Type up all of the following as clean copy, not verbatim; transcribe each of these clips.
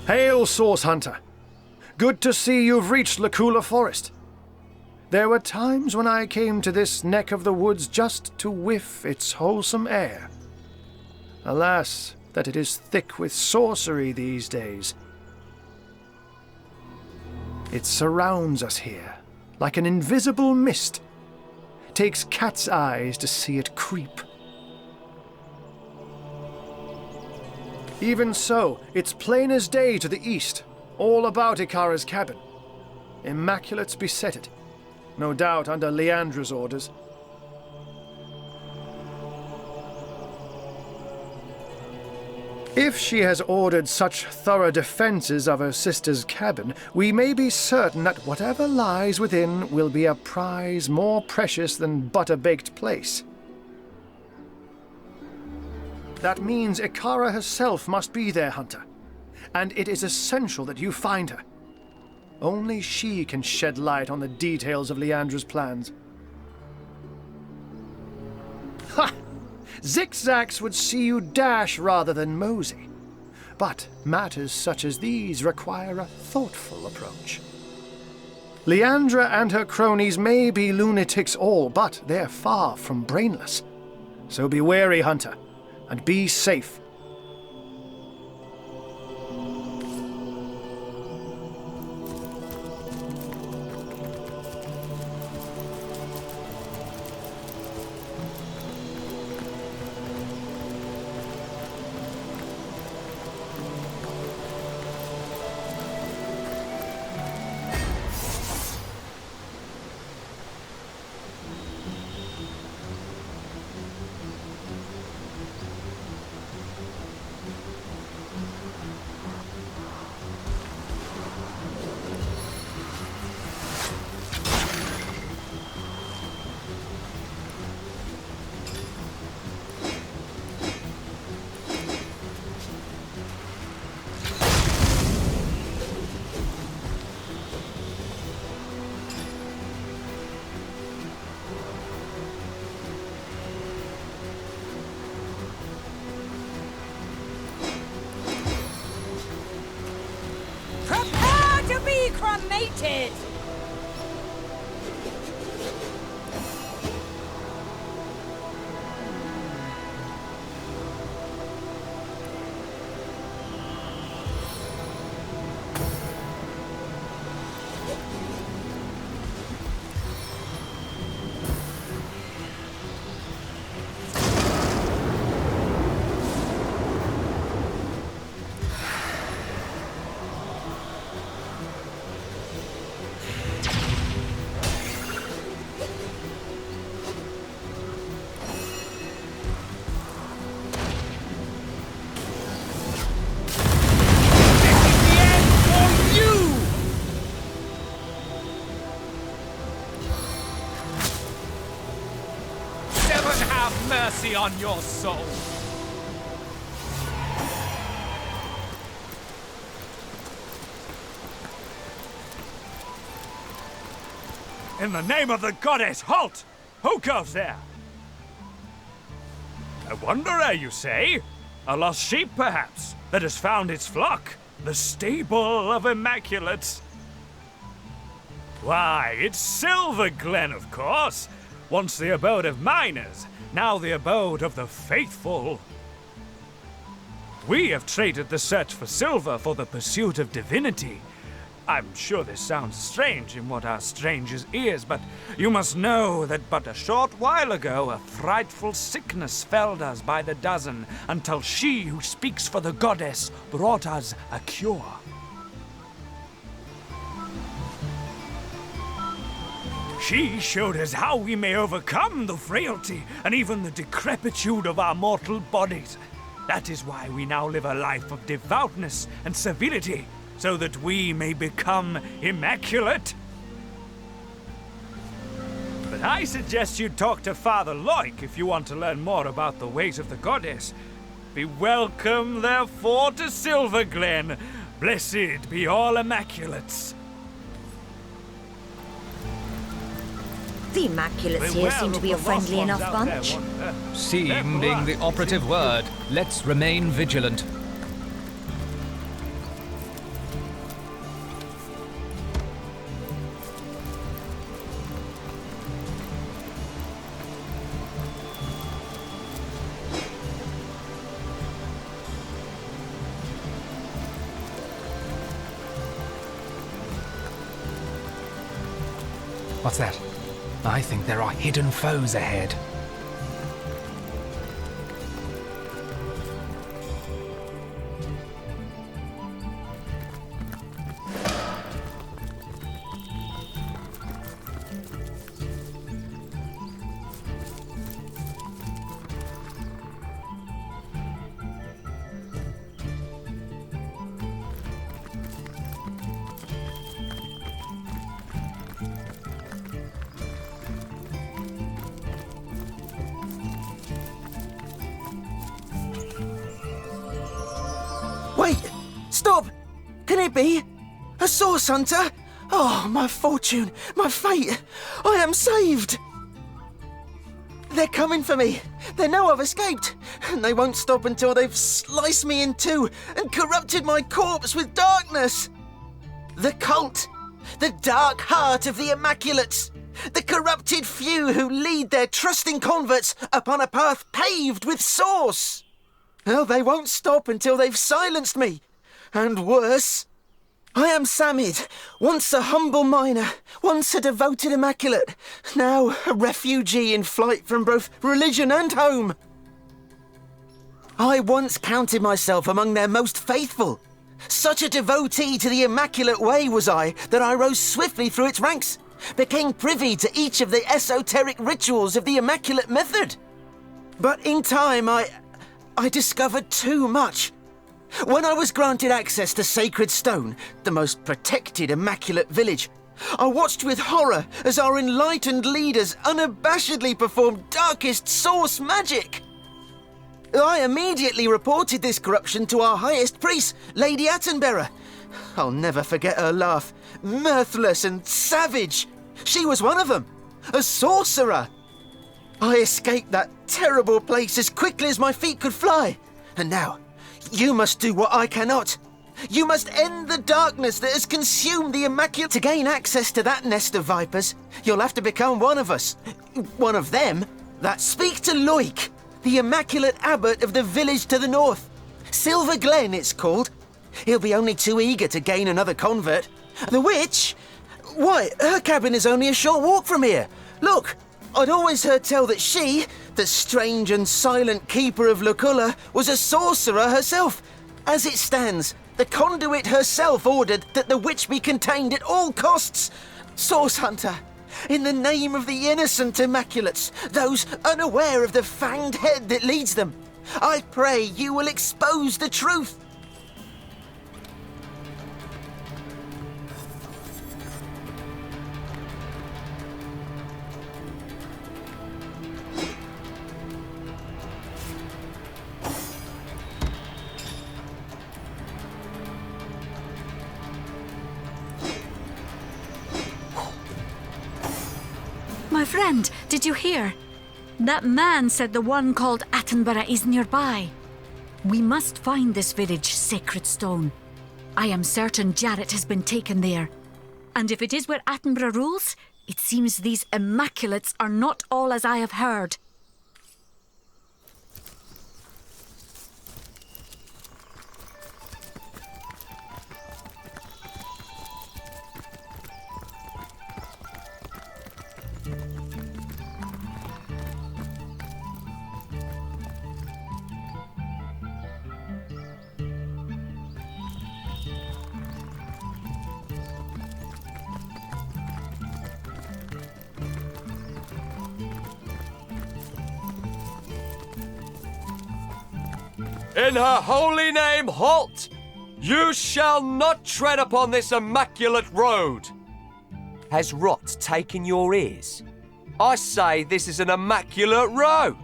Hail, Source Hunter. Good to see you've reached Luculla Forest. There were times when I came to this neck of the woods just to whiff its wholesome air. Alas, that it is thick with sorcery these days. It surrounds us here, like an invisible mist. Takes cat's eyes to see it creep. Even so, it's plain as day to the east, all about Ikara's cabin. Immaculates beset it, no doubt under Leandra's orders. If she has ordered such thorough defenses of her sister's cabin, we may be certain that whatever lies within will be a prize more precious than butter-baked plaice. That means Ikara herself must be there, Hunter, and it is essential that you find her. Only she can shed light on the details of Leandra's plans. Ha! Zigzags would see you dash rather than mosey. But matters such as these require a thoughtful approach. Leandra and her cronies may be lunatics all, but they're far from brainless. So be wary, Hunter, and be safe. Cremated! Mercy on your soul! In the name of the goddess, halt! Who goes there? A wanderer, you say? A lost sheep, perhaps, that has found its flock? The stable of Immaculates? Why, it's Silver Glen, of course! Once the abode of miners, now the abode of the faithful. We have traded the search for silver for the pursuit of divinity. I'm sure this sounds strange in what are strangers' ears, but you must know that but a short while ago a frightful sickness felled us by the dozen, until she who speaks for the goddess brought us a cure. She showed us how we may overcome the frailty and even the decrepitude of our mortal bodies. That is why we now live a life of devoutness and civility, so that we may become immaculate. But I suggest you talk to Father Loic if you want to learn more about the ways of the goddess. Be welcome, therefore, to Silver Glen. Blessed be all Immaculates. The Immaculates here seem to be a friendly enough bunch. Seem being the operative word. Let's remain vigilant. What's that? I think there are hidden foes ahead. Wait! Stop! Can it be? A source hunter? Oh, my fortune, my fate! I am saved! They're coming for me. They know I've escaped, and they won't stop until they've sliced me in two and corrupted my corpse with darkness. The cult, the dark heart of the Immaculates, the corrupted few who lead their trusting converts upon a path paved with sauce. Oh, they won't stop until they've silenced me. And worse, I am Samid, once a humble miner, once a devoted Immaculate, now a refugee in flight from both religion and home. I once counted myself among their most faithful. Such a devotee to the Immaculate Way was I that I rose swiftly through its ranks, became privy to each of the esoteric rituals of the Immaculate method. But in time, I discovered too much. When I was granted access to Sacred Stone, the most protected Immaculate village, I watched with horror as our enlightened leaders unabashedly performed darkest source magic. I immediately reported this corruption to our highest priest, Lady Attenborough. I'll never forget her laugh, mirthless and savage. She was one of them, a sorcerer. I escaped that terrible place as quickly as my feet could fly. And now, you must do what I cannot. You must end the darkness that has consumed the Immaculate. To gain access to that nest of vipers, you'll have to become one of us. One of them. Speak to Loic, the Immaculate Abbot of the village to the north. Silver Glen, it's called. He'll be only too eager to gain another convert. The witch? Why, her cabin is only a short walk from here. Look, I'd always heard tell that she, the strange and silent keeper of Luculla, was a sorcerer herself. As it stands, the conduit herself ordered that the witch be contained at all costs. Source hunter, in the name of the innocent Immaculates, those unaware of the fanged head that leads them, I pray you will expose the truth. My friend, did you hear? That man said the one called Attenborough is nearby. We must find this village, Sacred Stone. I am certain Jarrett has been taken there. And if it is where Attenborough rules, it seems these Immaculates are not all as I have heard. In her holy name, halt! You shall not tread upon this immaculate road! Has rot taken your ears? I say this is an immaculate road!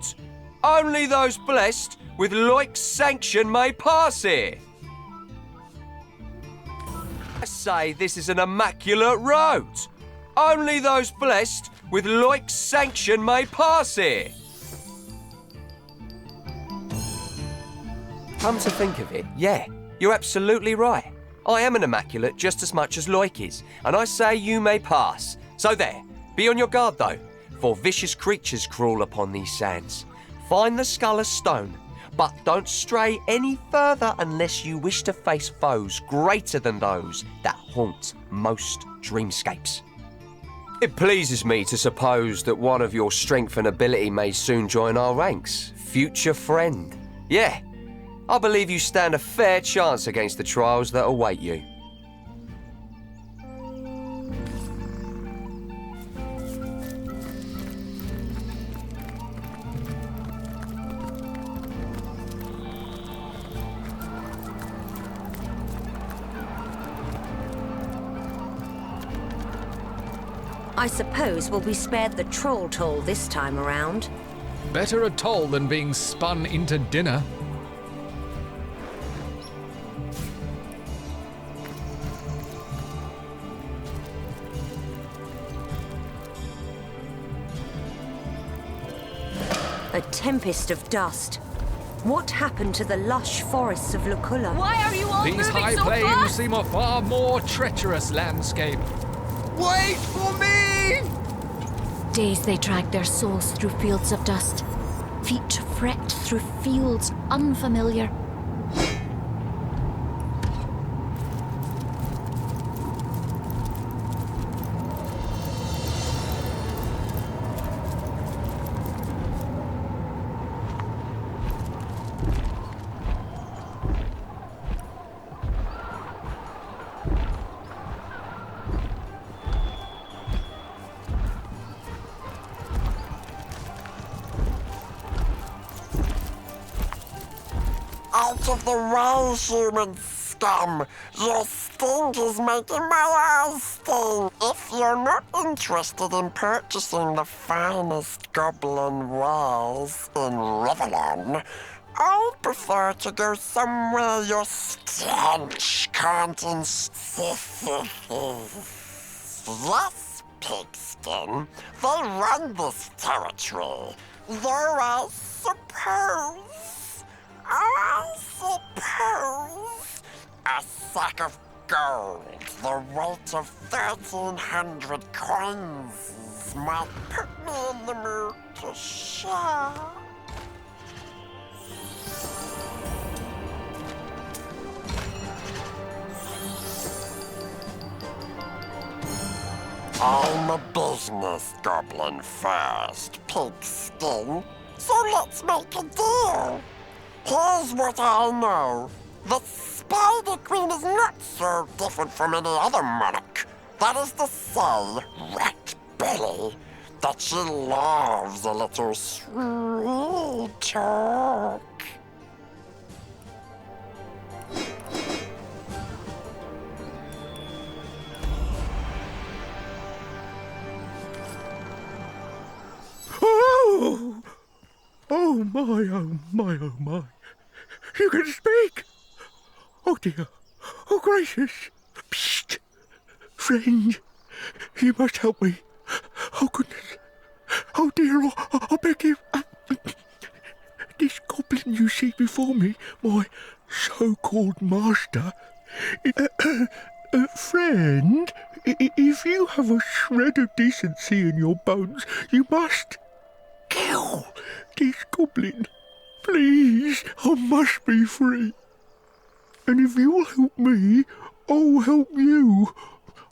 Only those blessed with Loic's sanction may pass here! I say this is an immaculate road! Only those blessed with Loic's sanction may pass here! Come to think of it, yeah, you're absolutely right. I am an Immaculate just as much as Loic is, and I say you may pass. So there, be on your guard though, for vicious creatures crawl upon these sands. Find the skull of stone, but don't stray any further unless you wish to face foes greater than those that haunt most dreamscapes. It pleases me to suppose that one of your strength and ability may soon join our ranks. Future friend. Yeah, I believe you stand a fair chance against the trials that await you. I suppose we'll be spared the troll toll this time around. Better a toll than being spun into dinner. A tempest of dust. What happened to the lush forests of Luculla? Why are you all These moving high so plains fast? seem a far more treacherous landscape. Wait for me! Days they drag their souls through fields of dust. Feet fret through fields unfamiliar. Out of the way, human scum! Your stink is making my eyes sting! If you're not interested in purchasing the finest goblin wares in Rivellon, I'd prefer to go somewhere your stench can't Yes, Pigskin, they run this territory, though I suppose a sack of gold, the weight of 1,300 coins, might put me in the mood to share. I'm a business goblin first, Pigskin, so let's make a deal. Here's what I know. The Spider Queen is not so different from any other monarch. That is to say, Rat Belly, that she loves a little sweet talk. Oh! Oh my, oh my, oh my. You can speak! Oh dear. Oh gracious. Psst! Friend, you must help me. Oh goodness. Oh dear, I beg you. This goblin you see before me, my so-called master. Friend, if you have a shred of decency in your bones, you must kill this goblin. Please, I must be free. And if you'll help me, I'll help you.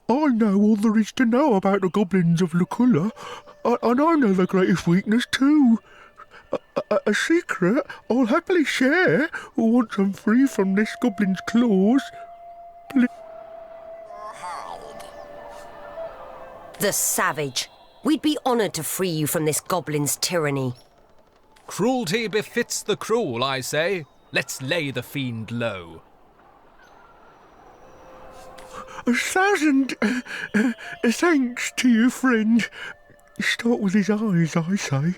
I know all there is to know about the goblins of Luculla, and I know their greatest weakness too. A secret I'll happily share once I'm free from this goblin's claws. Please. The savage. We'd be honoured to free you from this goblin's tyranny. Cruelty befits the cruel, I say. Let's lay the fiend low. 1,000 thanks to you, friend. Start with his eyes, I say.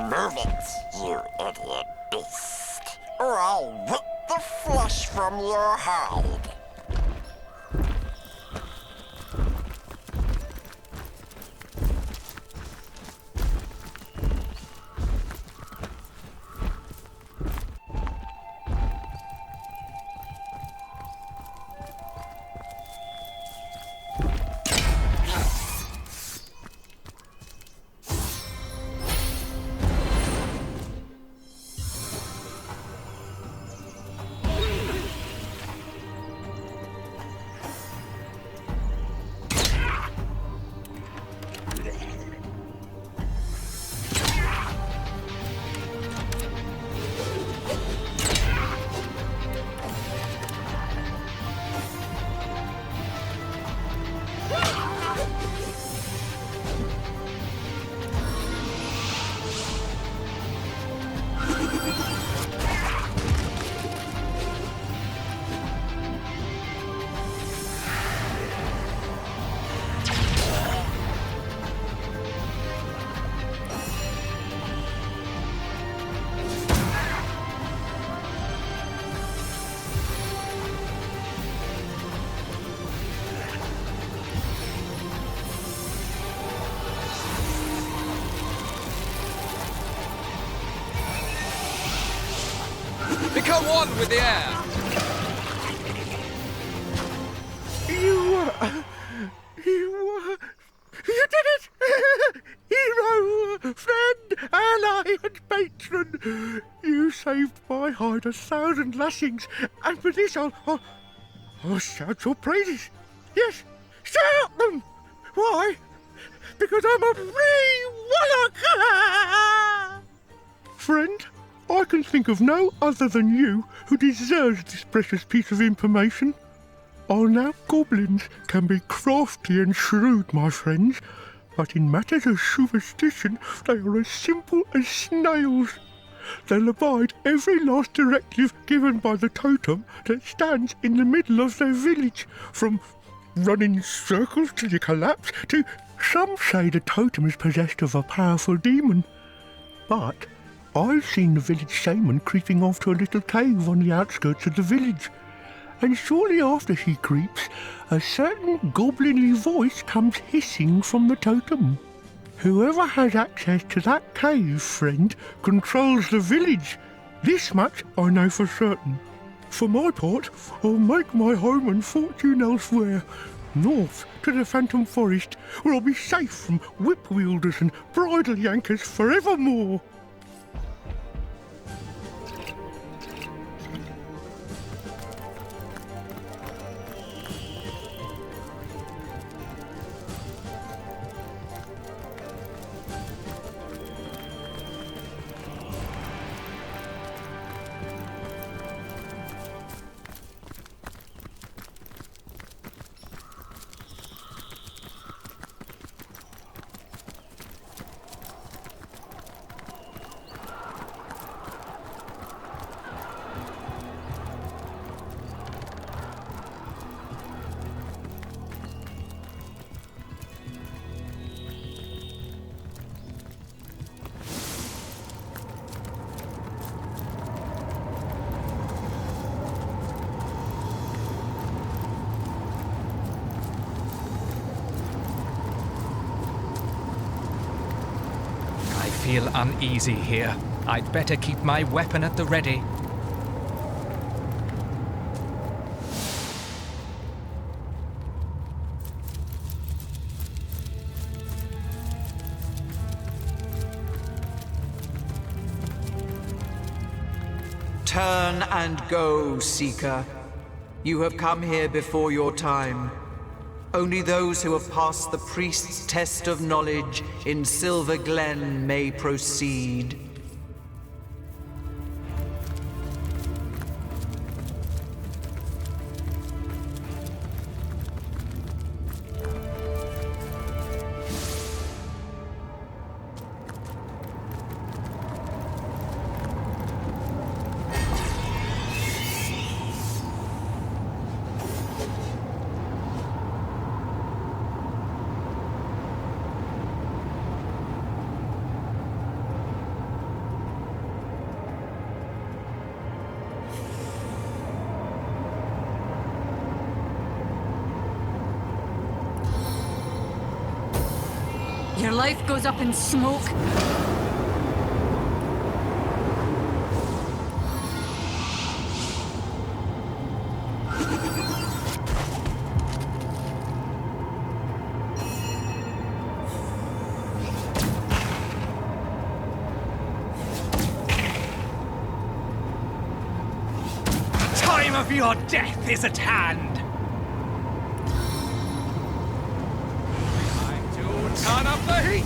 Move it, you idiot beast, or I'll rip the flesh from your hide. become one with the air. You did it! Hero, friend, ally, and patron! You saved my hide 1,000 lashings, and for this I'll shout your praises. Yes, shout them! Why? Because I'm a free warlock! Friend, I can think of no other than you who deserves this precious piece of information. Our now goblins can be crafty and shrewd, my friends, but in matters of superstition they are as simple as snails. They'll abide every last directive given by the totem that stands in the middle of their village, from running circles till you collapse to some say the totem is possessed of a powerful demon. But I've seen the village shaman creeping off to a little cave on the outskirts of the village. And shortly after he creeps, a certain goblinly voice comes hissing from the totem. Whoever has access to that cave, friend, controls the village. This much I know for certain. For my part, I'll make my home and fortune elsewhere, north to the Phantom Forest, where I'll be safe from whip wielders and bridle yankers forevermore. I feel uneasy here. I'd better keep my weapon at the ready. Turn and go, Seeker. You have come here before your time. Only those who have passed the priest's test of knowledge in Silver Glen may proceed. Your life goes up in smoke. The time of your death is at hand! Turn up the heat!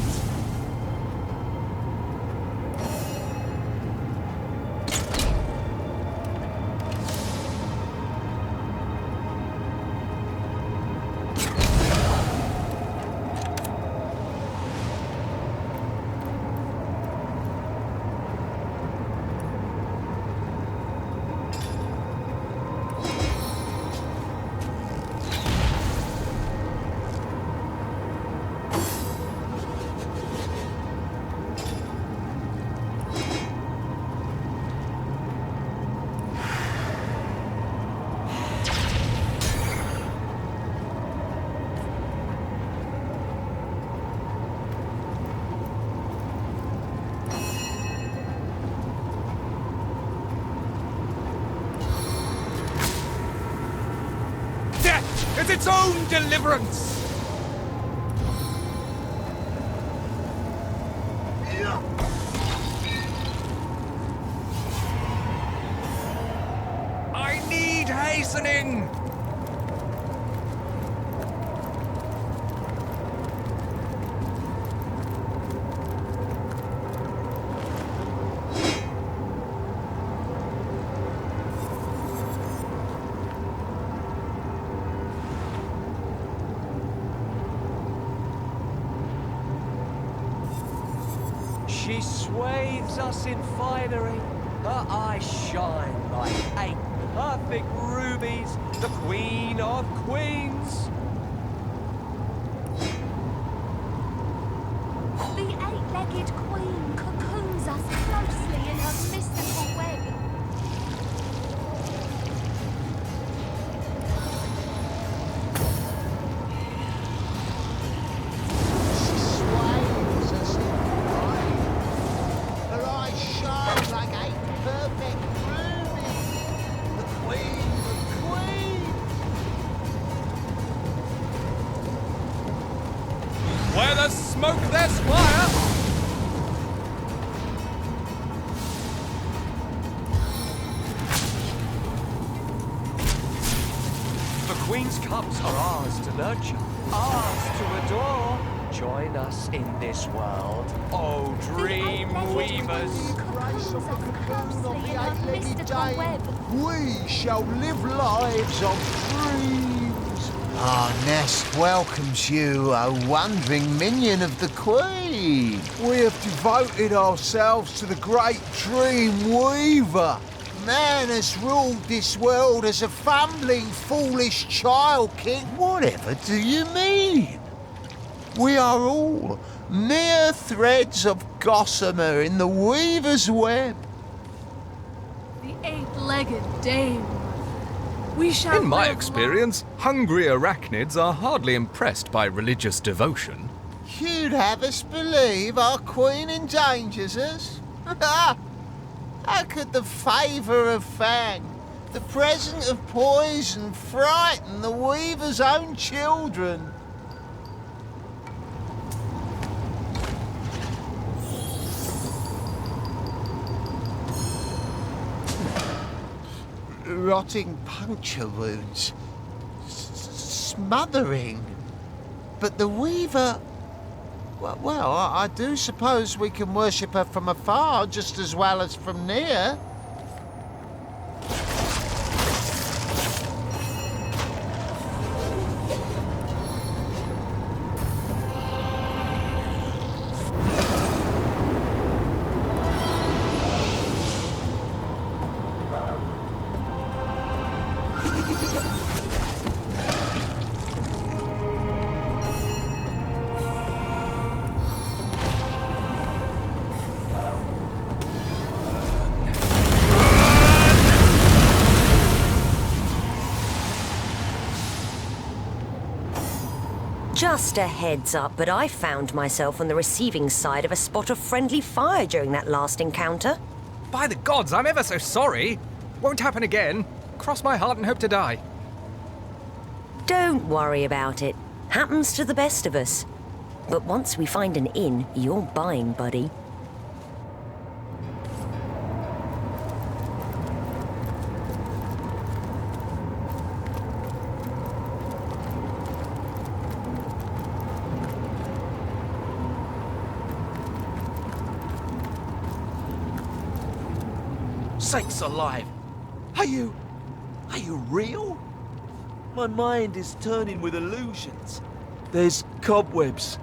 is its own deliverance. I need hastening. She swathes us in finery. Her eyes shine like 8 perfect rubies, the queen of queens. The eight-legged queen cocoons us closely in her mystical web. She sways us in wine. Her eyes shine like 8 perfect rubies. The queen of queens. Where there's smoke, there's fire. The queen's cups are ours to nurture, ours to adore. Join us in this world, oh dream weavers. Embrace of the cocoon of the 8-legged mystical dame. web. We shall live lives of dreams. Our nest welcomes you, O wandering minion of the Queen. We have devoted ourselves to the great dream weaver. Man has ruled this world as a fumbling, foolish child king. Whatever do you mean? We are all mere threads of gossamer in the weaver's web. The eight-legged dame. We shall In my live experience, hungry arachnids are hardly impressed by religious devotion. You'd have us believe our queen endangers us? How could the favour of Fang, the present of poison, frighten the weaver's own children? Rotting puncture wounds. Smothering. But the weaver... Well, I do suppose we can worship her from afar just as well as from near. Just a heads up, but I found myself on the receiving side of a spot of friendly fire during that last encounter. By the gods, I'm ever so sorry. Won't happen again. Cross my heart and hope to die. Don't worry about it. Happens to the best of us. But once we find an inn, you're buying, buddy. Sakes alive! Are you real? My mind is turning with illusions. There's cobwebs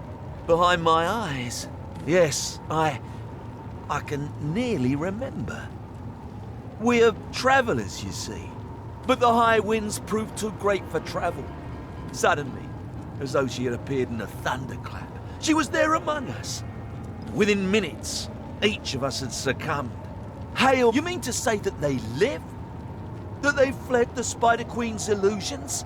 behind my eyes. Yes, I can nearly remember. We are travellers, you see. But the high winds proved too great for travel. Suddenly, as though she had appeared in a thunderclap, she was there among us. Within minutes, each of us had succumbed. Hail, you mean to say that they live? That they fled the Spider Queen's illusions?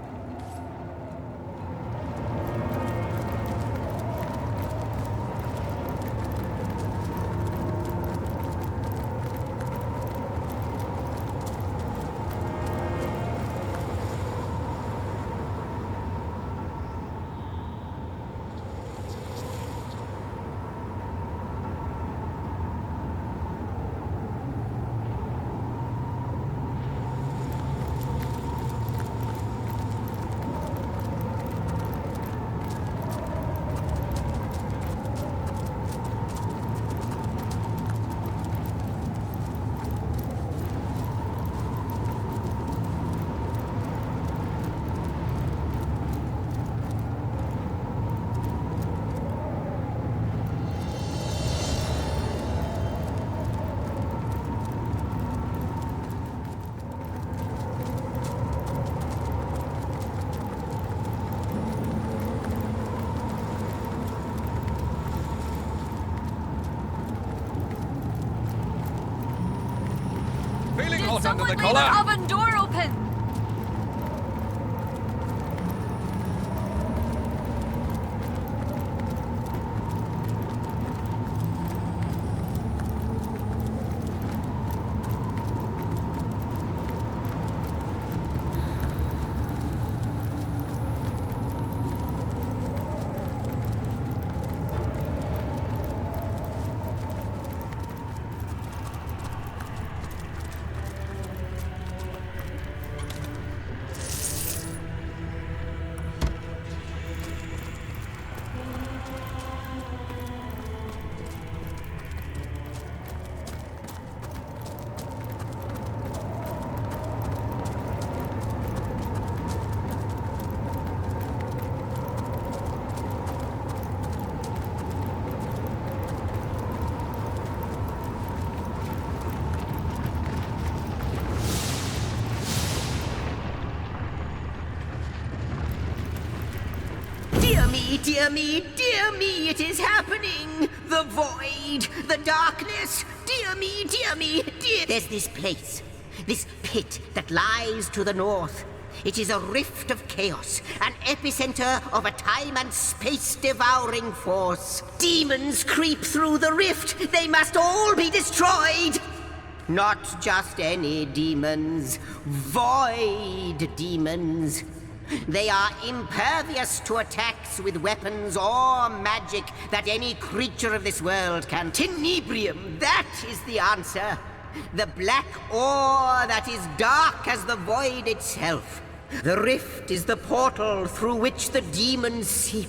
caught under the Someone leave collar. the oven door open! Dear me, dear me, it is happening! The void, the darkness, dear me, dear. There's this place, this pit that lies to the north. It is a rift of chaos, an epicenter of a time and space-devouring force. Demons creep through the rift. They must all be destroyed. Not just any demons, void demons. They are impervious to attacks with weapons or magic that any creature of this world can. Tenebrium, that is the answer. The black ore that is dark as the void itself. The rift is the portal through which the demons seep.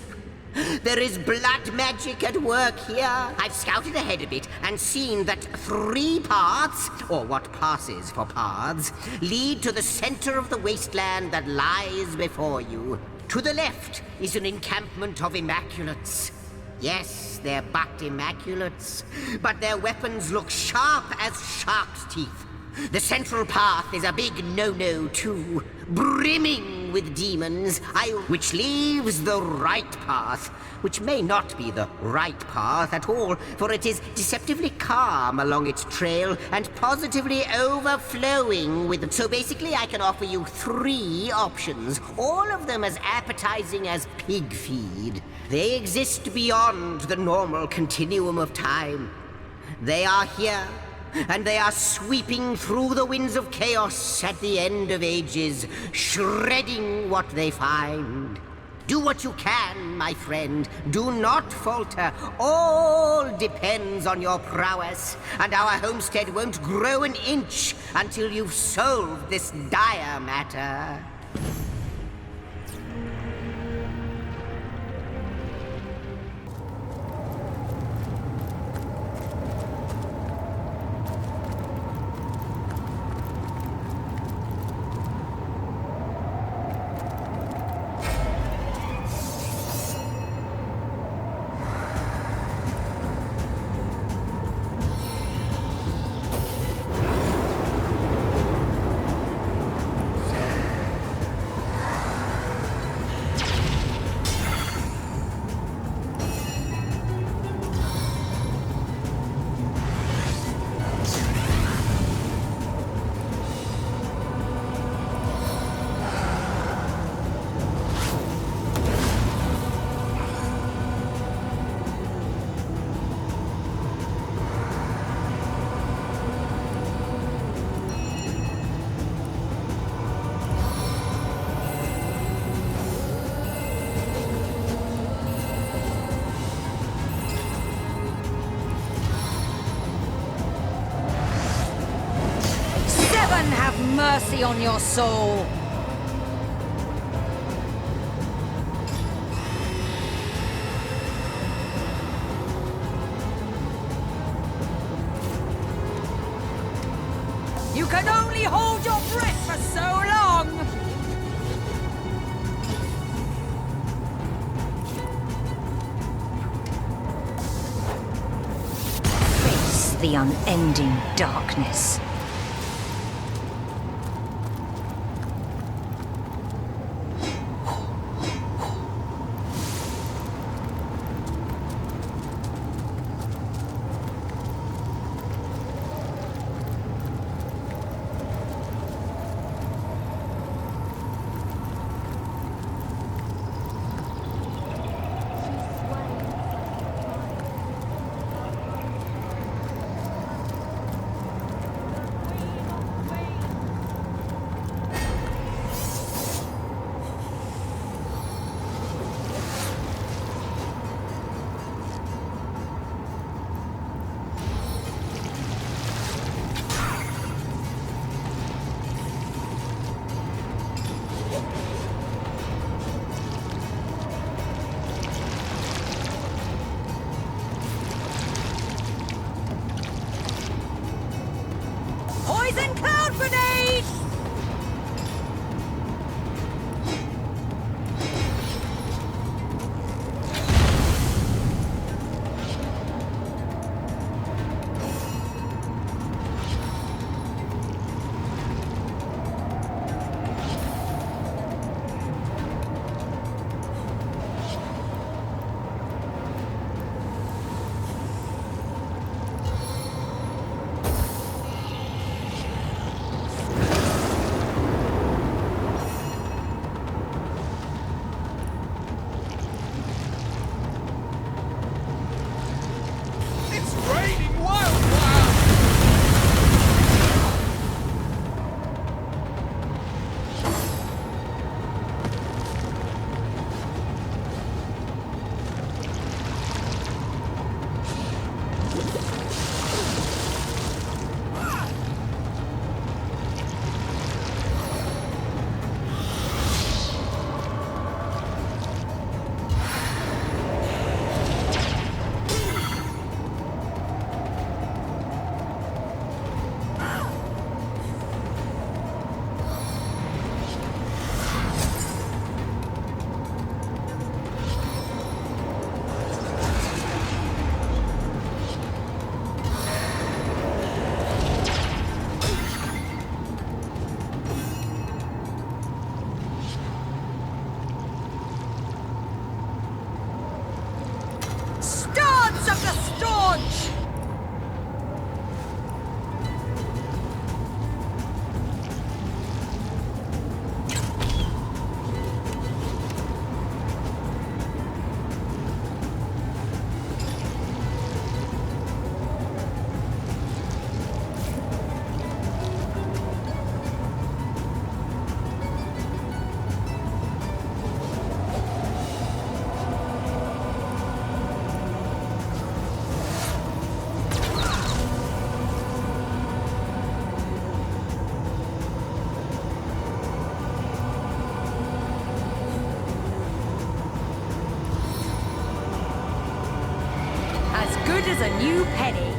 There is blood magic at work here. I've scouted ahead a bit and seen that 3 paths, or what passes for paths, lead to the center of the wasteland that lies before you. To the left is an encampment of Immaculates. Yes, they're but Immaculates, but their weapons look sharp as shark's teeth. The central path is a big no-no too, brimming with demons, which leaves the right path, which may not be the right path at all, for it is deceptively calm along its trail and positively overflowing with... So basically I can offer you 3 options, all of them as appetizing as pig feed. They exist beyond the normal continuum of time. They are here, and they are sweeping through the winds of chaos at the end of ages, shredding what they find. Do what you can, my friend. Do not falter. All depends on your prowess, and our homestead won't grow an inch until you've solved this dire matter. Have mercy on your soul! You can only hold your breath for so long! Face the unending darkness. Dodge! Good as a new penny.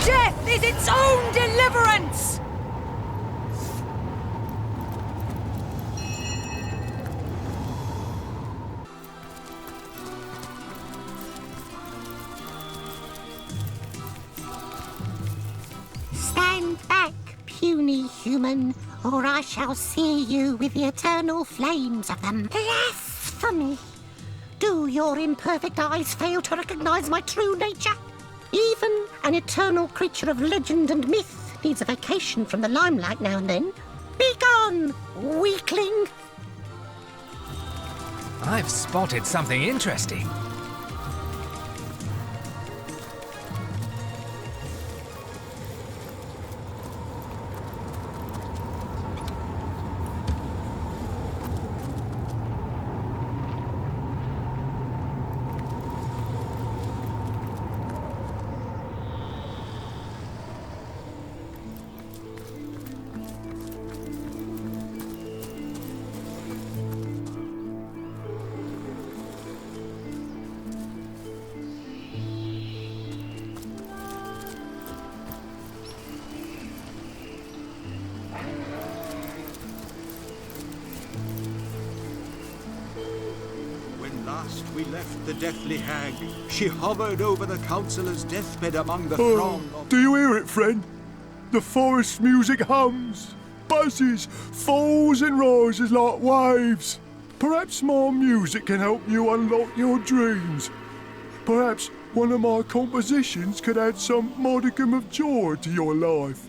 Death is its own deliverance! Stand back, puny human, or I shall sear you with the eternal flames of them. Blasphemy! Do your imperfect eyes fail to recognize my true nature? Even an eternal creature of legend and myth needs a vacation from the limelight now and then. Be gone, weakling! I've spotted something interesting. Last we left the deathly hag, she hovered over the councillor's deathbed among the throng of... Do you hear it, friend? The forest music hums, buzzes, falls and rises like waves. Perhaps more music can help you unlock your dreams. Perhaps one of my compositions could add some modicum of joy to your life.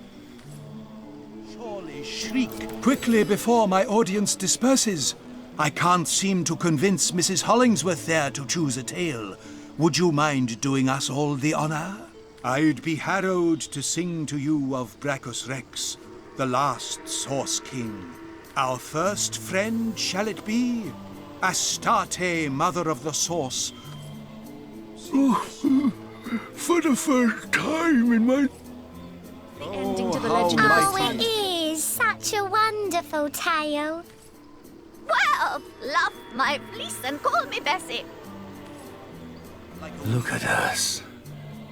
Surely shriek quickly before my audience disperses. I can't seem to convince Mrs. Hollingsworth there to choose a tale. Would you mind doing us all the honor? I'd be harrowed to sing to you of Brachus Rex, the last Source King. Our first friend, shall it be? Astarte, mother of the Source. For the first time in my... The ending to the how legend. Oh, it is such a wonderful tale. Well, love my fleece and call me Bessie. Look at us.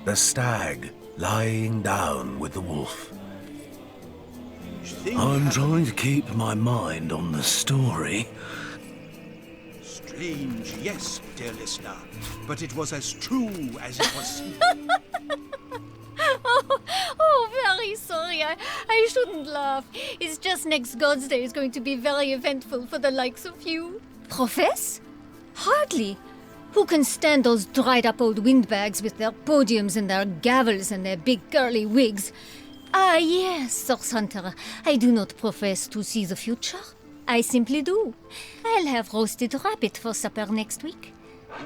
The stag lying down with the wolf. I'm trying to keep my mind on the story. Strange, yes, dear listener, but it was as true as it was. Very sorry. I shouldn't laugh. It's just next God's Day is going to be very eventful for the likes of you. Profess? Hardly. Who can stand those dried-up old windbags with their podiums and their gavels and their big curly wigs? Ah, yes, Source Hunter. I do not profess to see the future. I simply do. I'll have roasted rabbit for supper next week.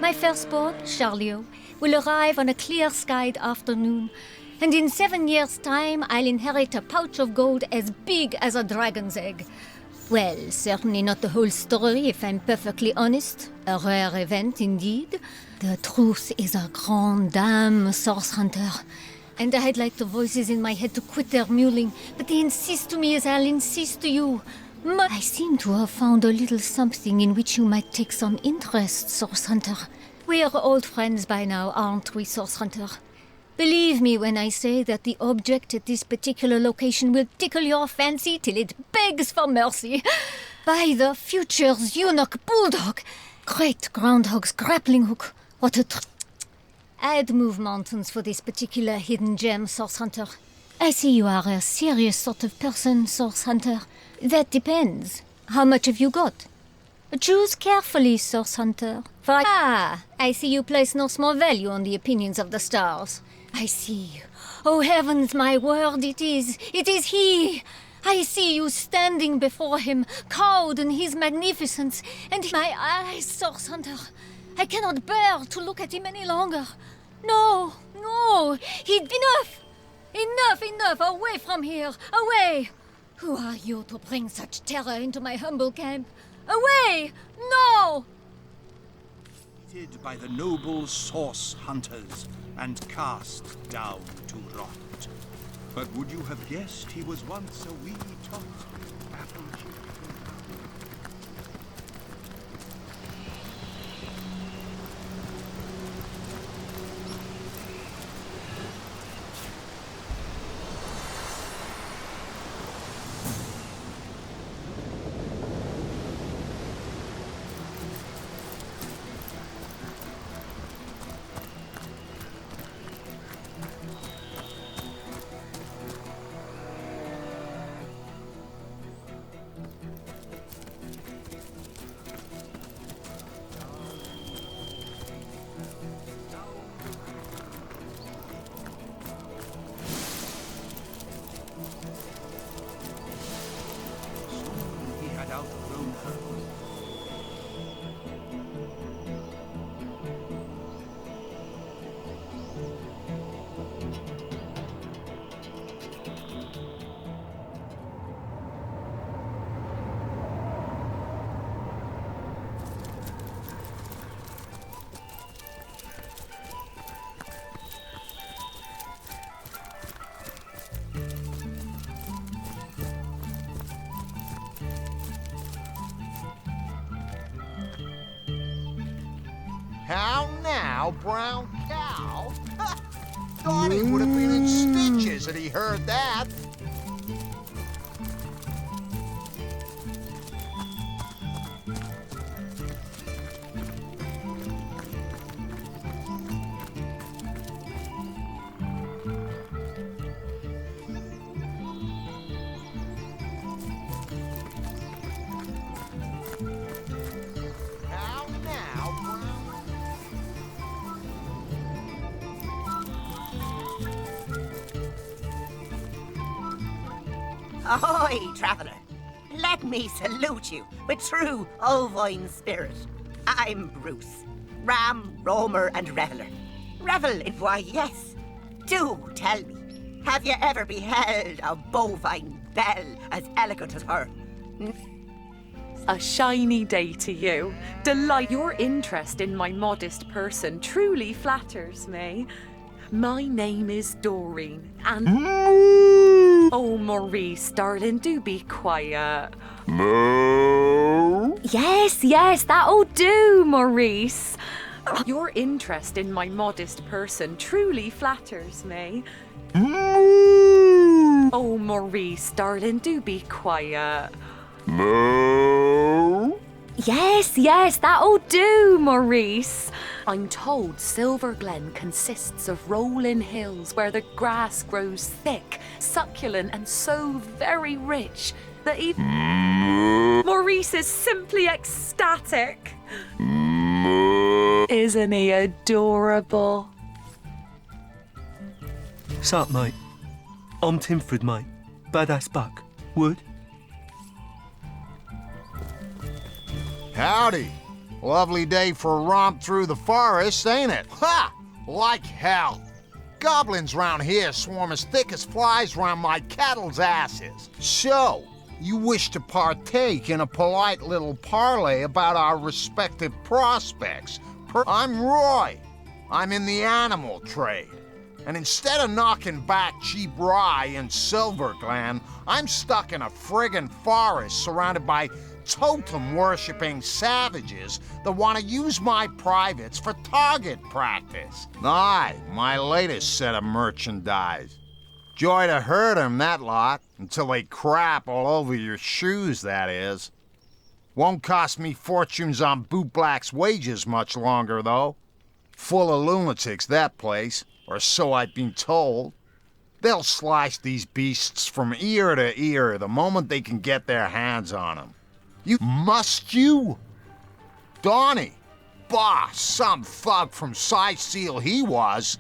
My first boat, Charlio, will arrive on a clear-skied afternoon, and in 7 years' time I'll inherit a pouch of gold as big as a dragon's egg. Well, certainly not the whole story, if I'm perfectly honest. A rare event, indeed. The truth is a grande dame source hunter. And I'd like the voices in my head to quit their mewling, but they insist to me as I'll insist to you. I seem to have found a little something in which you might take some interest, Source Hunter. We're old friends by now, aren't we, Source Hunter? Believe me when I say that the object at this particular location will tickle your fancy till it begs for mercy. By the future's eunuch bulldog! Great groundhog's grappling hook! What a I'd move mountains for this particular hidden gem, Source Hunter. I see you are a serious sort of person, Source Hunter. That depends. How much have you got? Choose carefully, Source Hunter. I see you place no small value on the opinions of the stars. I see. Oh heavens, my word, it is he! I see you standing before him, cowed in his magnificence, and my eyes, Source Hunter. I cannot bear to look at him any longer. No, enough, away from here, away! Who are you to bring such terror into my humble camp? Away! No! By the noble source hunters and cast down to rot. But would you have guessed he was once a wee tot apple cheek? How now, brown cow? Thought he would have been in stitches had he heard that. Ahoy, traveller! Let me salute you with true ovine spirit. I'm Bruce, ram, roamer, and reveller. Revel in why, yes. Do tell me, have you ever beheld a bovine belle as elegant as her? A shiny day to you. Delight your interest in my modest person truly flatters me. My name is Doreen, and... Oh, Maurice, darling, do be quiet. No. Yes, that'll do, Maurice. Your interest in my modest person truly flatters me. Oh, Maurice, darling, do be quiet. No. Yes, that'll do, Maurice. I'm told Silver Glen consists of rolling hills where the grass grows thick, succulent, and so very rich that even Maurice is simply ecstatic. Isn't he adorable? Sup, mate? I'm Timford, mate. Badass buck. Wood? Howdy. Lovely day for a romp through the forest, ain't it? Ha! Like hell. Goblins round here swarm as thick as flies round my cattle's asses. So, you wish to partake in a polite little parley about our respective prospects. I'm Roy. I'm in the animal trade. And instead of knocking back cheap rye in Silverglen, I'm stuck in a friggin' forest surrounded by totem-worshipping savages that want to use my privates for target practice. Aye, my latest set of merchandise. Joy to herd 'em, that lot, until they crap all over your shoes, that is. Won't cost me fortunes on bootblack's wages much longer, though. Full of lunatics, that place, or so I've been told. They'll slice these beasts from ear to ear the moment they can get their hands on 'em. Must you? Donnie. Bah, some thug from Seal he was.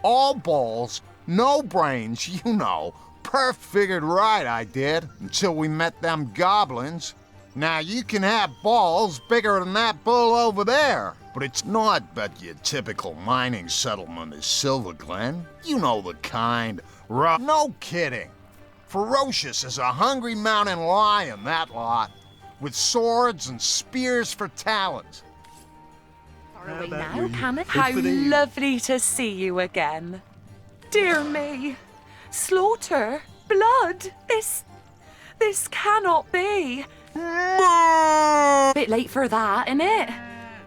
All balls, no brains, you know. Perf figured right I did, until we met them goblins. Now you can have balls bigger than that bull over there, but it's not but your typical mining settlement is Silverglen. You know the kind. Rough. No kidding. Ferocious as a hungry mountain lion, that lot. With swords and spears for talons. Now, Canon, how lovely to see you again. Dear me. Slaughter. Blood. This cannot be. Bit late for that, innit?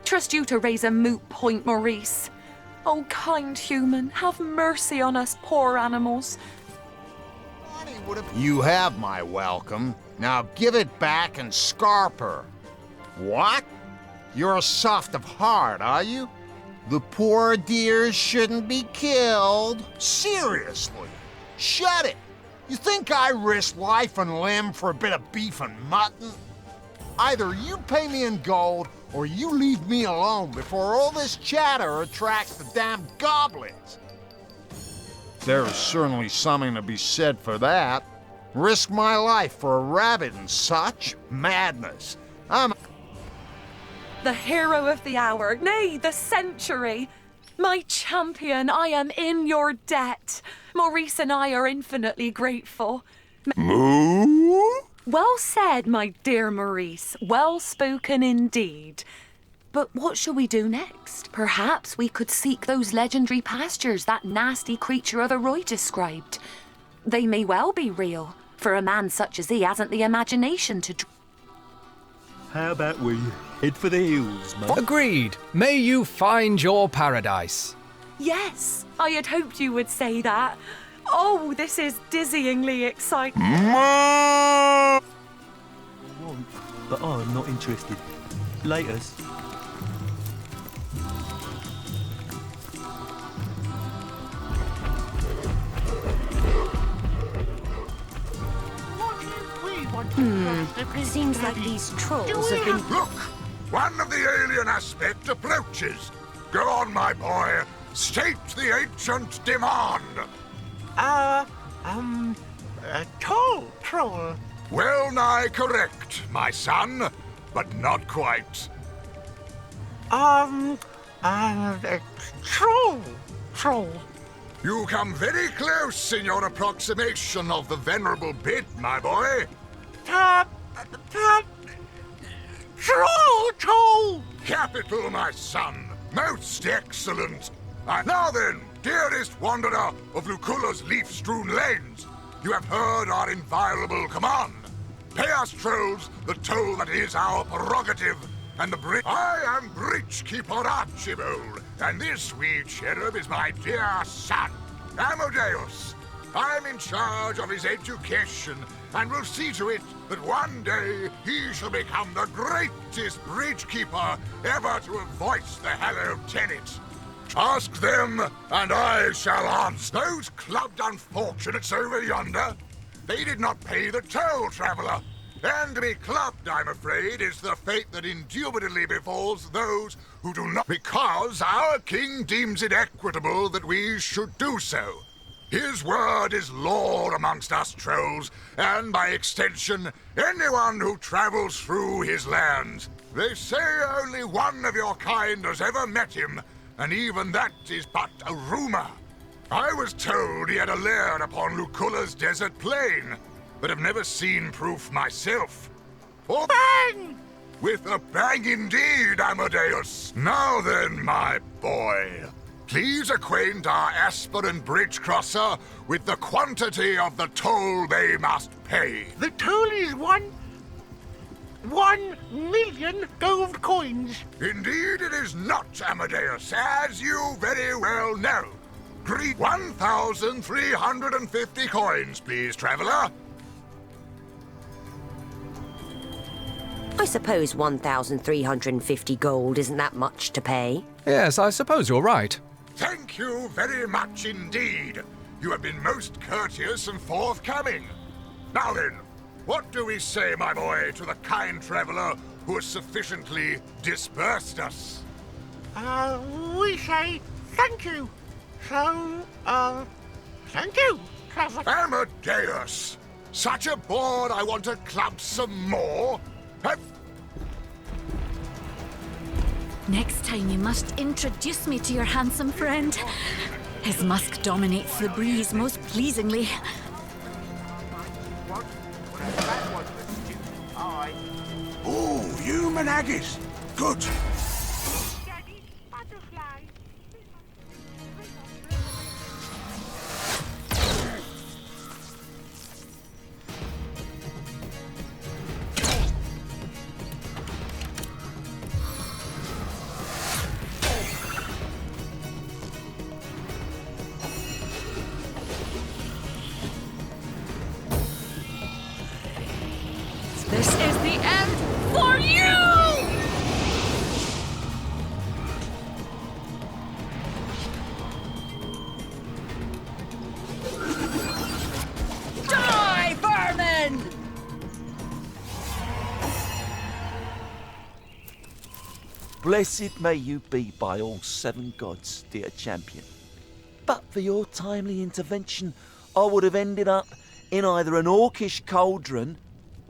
Trust you to raise a moot point, Maurice. Oh, kind human, have mercy on us poor animals. You have my welcome. Now give it back and scarp her. What? You're soft of heart, are you? The poor dears shouldn't be killed. Seriously, shut it. You think I risk life and limb for a bit of beef and mutton? Either you pay me in gold, or you leave me alone before all this chatter attracts the damn goblins. There's certainly something to be said for that. Risk my life for a rabbit and such? Madness. I'm the hero of the hour, nay, the century. My champion, I am in your debt. Maurice and I are infinitely grateful. Moo? Well said, my dear Maurice. Well spoken indeed. But what shall we do next? Perhaps we could seek those legendary pastures that nasty creature other Roy described. They may well be real, for a man such as he hasn't the imagination to... How about we head for the hills, mate? Agreed. May you find your paradise. Yes, I had hoped you would say that. Oh, this is dizzyingly exciting. But I'm not interested. Laters. Seems like these trolls have been... Look! One of the alien aspect approaches. Go on, my boy. State the ancient demand. Troll. Well nigh correct, my son, but not quite. Troll. You come very close in your approximation of the venerable bit, my boy. Troll! Capital, my son. Most excellent. Now then, dearest wanderer of Luculla's leaf-strewn lanes, you have heard our inviolable command. Pay us trolls the toll that is our prerogative, and I am Breachkeeper Archibald, and this wee cherub is my dear son, Amadeus. I'm in charge of his education, and will see to it that one day he shall become the greatest bridgekeeper ever to have voiced the hallowed tenet. Ask them, and I shall answer. Those clubbed unfortunates over yonder, they did not pay the toll, traveller. And to be clubbed, I'm afraid, is the fate that indubitably befalls those who do not, because our king deems it equitable that we should do so. His word is law amongst us trolls, and by extension, anyone who travels through his lands. They say only one of your kind has ever met him, and even that is but a rumor. I was told he had a lair upon Luculla's desert plain, but have never seen proof myself. Oh, bang! With a bang indeed, Amadeus. Now then, my boy, please acquaint our aspirant bridge crosser with the quantity of the toll they must pay. The toll is 1,000,000 gold coins. Indeed it is not, Amadeus, as you very well know. 1,350 coins, please, traveler. I suppose 1,350 gold isn't that much to pay. Yes, I suppose you're right. Thank you very much indeed. You have been most courteous and forthcoming. Now then, what do we say, my boy, to the kind traveler who has sufficiently dispersed us? We say thank you. So, thank you, traveler. Amadeus! Such a board I want to club some more. Next time you must introduce me to your handsome friend. His musk dominates the breeze most pleasingly. Ooh, human haggis. Good. This is the end for you! Die, vermin! Blessed may you be by all seven gods, dear champion. But for your timely intervention, I would have ended up in either an orcish cauldron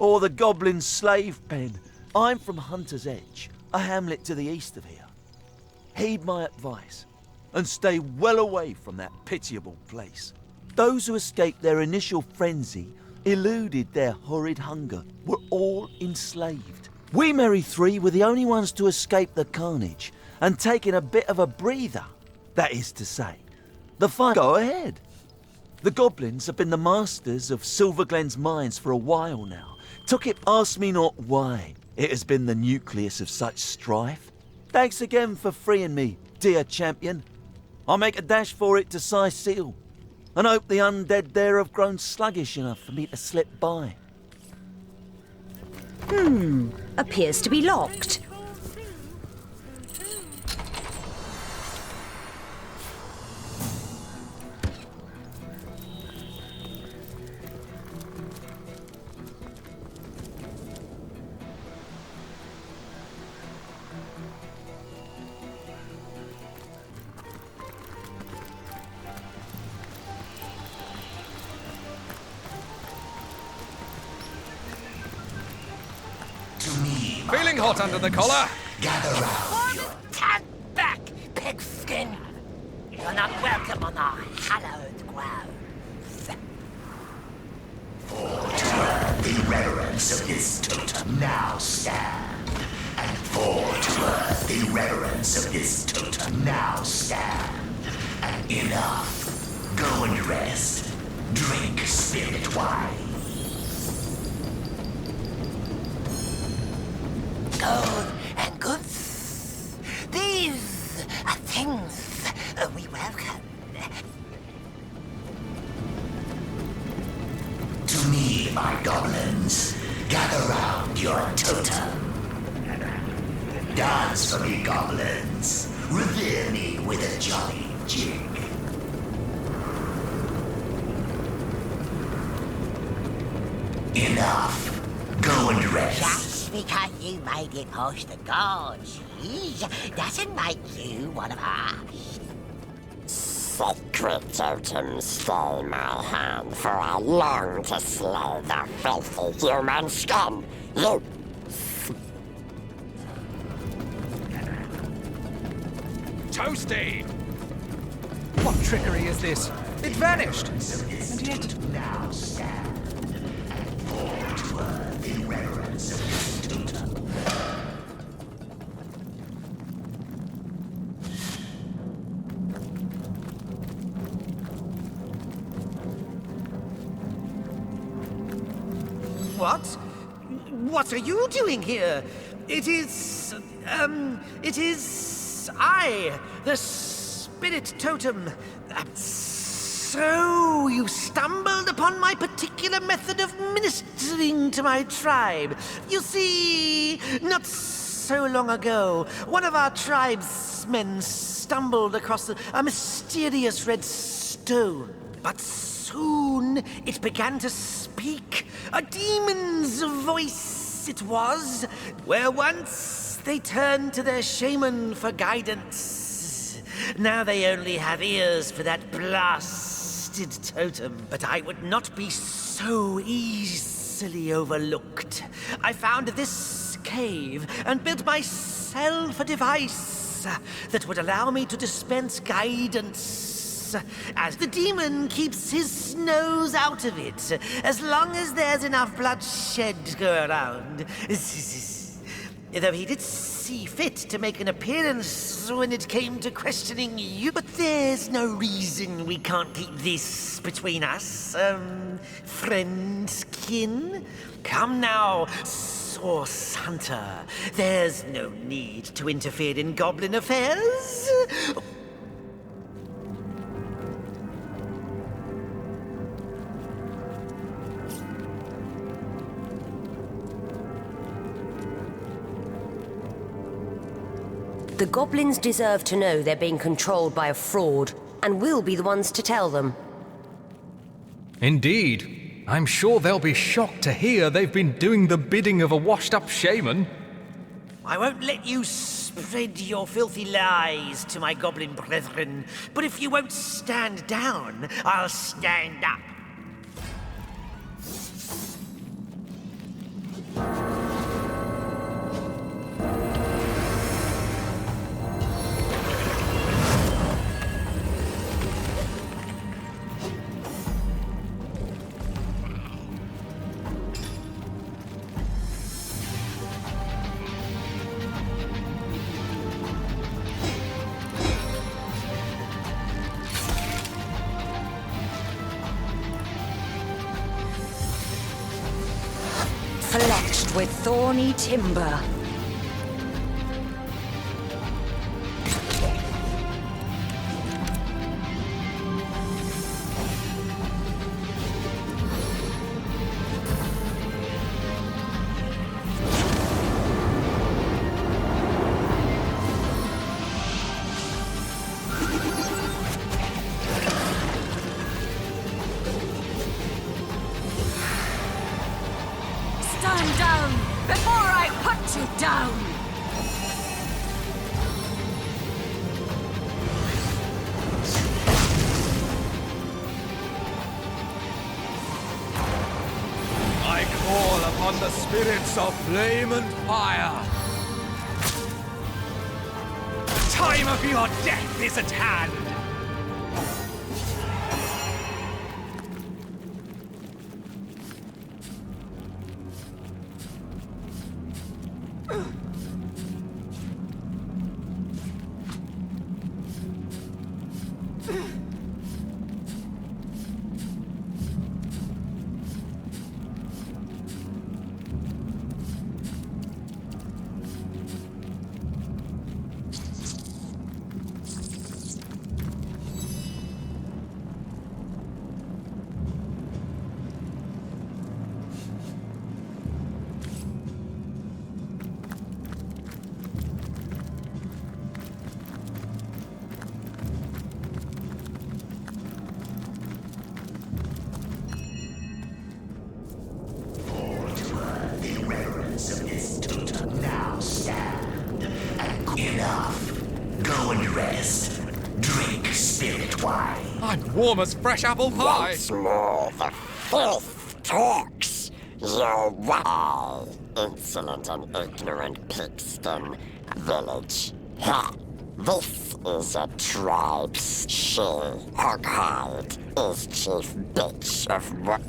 or the goblin slave pen. I'm from Hunter's Edge, a hamlet to the east of here. Heed my advice and stay well away from that pitiable place. Those who escaped their initial frenzy, eluded their horrid hunger, were all enslaved. We merry three were the only ones to escape the carnage and taking a bit of a breather. That is to say, the fun go ahead. The goblins have been the masters of Silverglen's mines for a while now. Took it, ask me not why. It has been the nucleus of such strife. Thanks again for freeing me, dear champion. I'll make a dash for it to Sai Seal, and hope the undead there have grown sluggish enough for me to slip by. Appears to be locked. Feeling hot under the collar? Gather round. Stand back, pigskin! You're not welcome on our hallowed grounds. For to earn the reverence of this totem, now stand. And for to earn the reverence of this totem, now stand. And enough. Go and rest. Drink spirit wine. Gold and goods. These are things we welcome. To me, my goblins, gather round your totem. Dance for me, goblins. Revere me with a jolly jig. Enough. Go and rest. Just because you made it past the gods doesn't make you one of us. sacred totem stay my hand, for I long to slay the filthy human skin. You... Toasty! What trickery is this? It vanished! And yet... Now stand and fall to earth in reverence of this totem. What? What are you doing here? It is I, the spirit totem. So you stumbled upon my particular method of ministering to my tribe. You see, not so long ago, one of our tribesmen stumbled across a mysterious red stone. But soon it began to speak. A demon's voice it was, where once they turned to their shaman for guidance. Now they only have ears for that blasted totem. But I would not be so easily overlooked. I found this cave and built myself a device that would allow me to dispense guidance, as the demon keeps his nose out of it, as long as there's enough bloodshed to go around. Though he did see fit to make an appearance when it came to questioning you. But there's no reason we can't keep this between us, friendskin. Come now, Source Hunter. There's no need to interfere in goblin affairs. The goblins deserve to know they're being controlled by a fraud, and we'll be the ones to tell them. Indeed. I'm sure they'll be shocked to hear they've been doing the bidding of a washed-up shaman. I won't let you spread your filthy lies to my goblin brethren, but if you won't stand down, I'll stand up. Flexed with thorny timber. Stand down before I put you down! I call upon the spirits of flame and fire. The time of your death is at hand. Now stand and enough. Go and rest. Drink spirit wine. I'm warm as fresh apple pie. Once more, the filth talks. You wow, insolent and ignorant pigskin village. Ha! This is a tribe's she. Hoghide is chief bitch of what?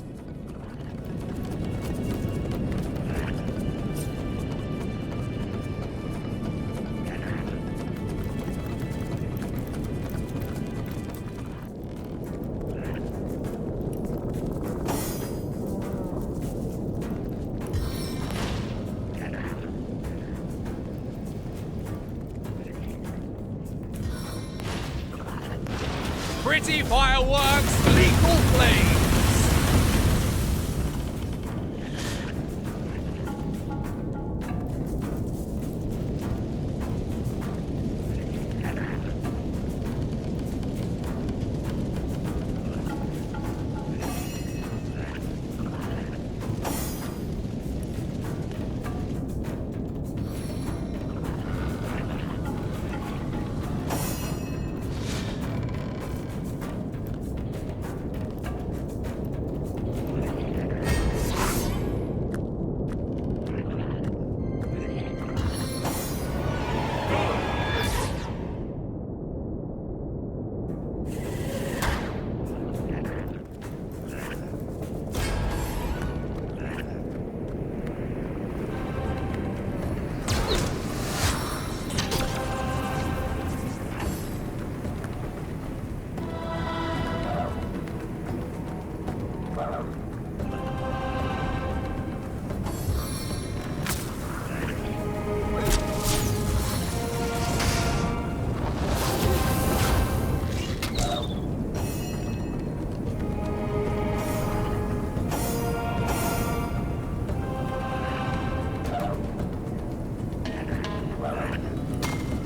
Pretty fireworks, lethal flames.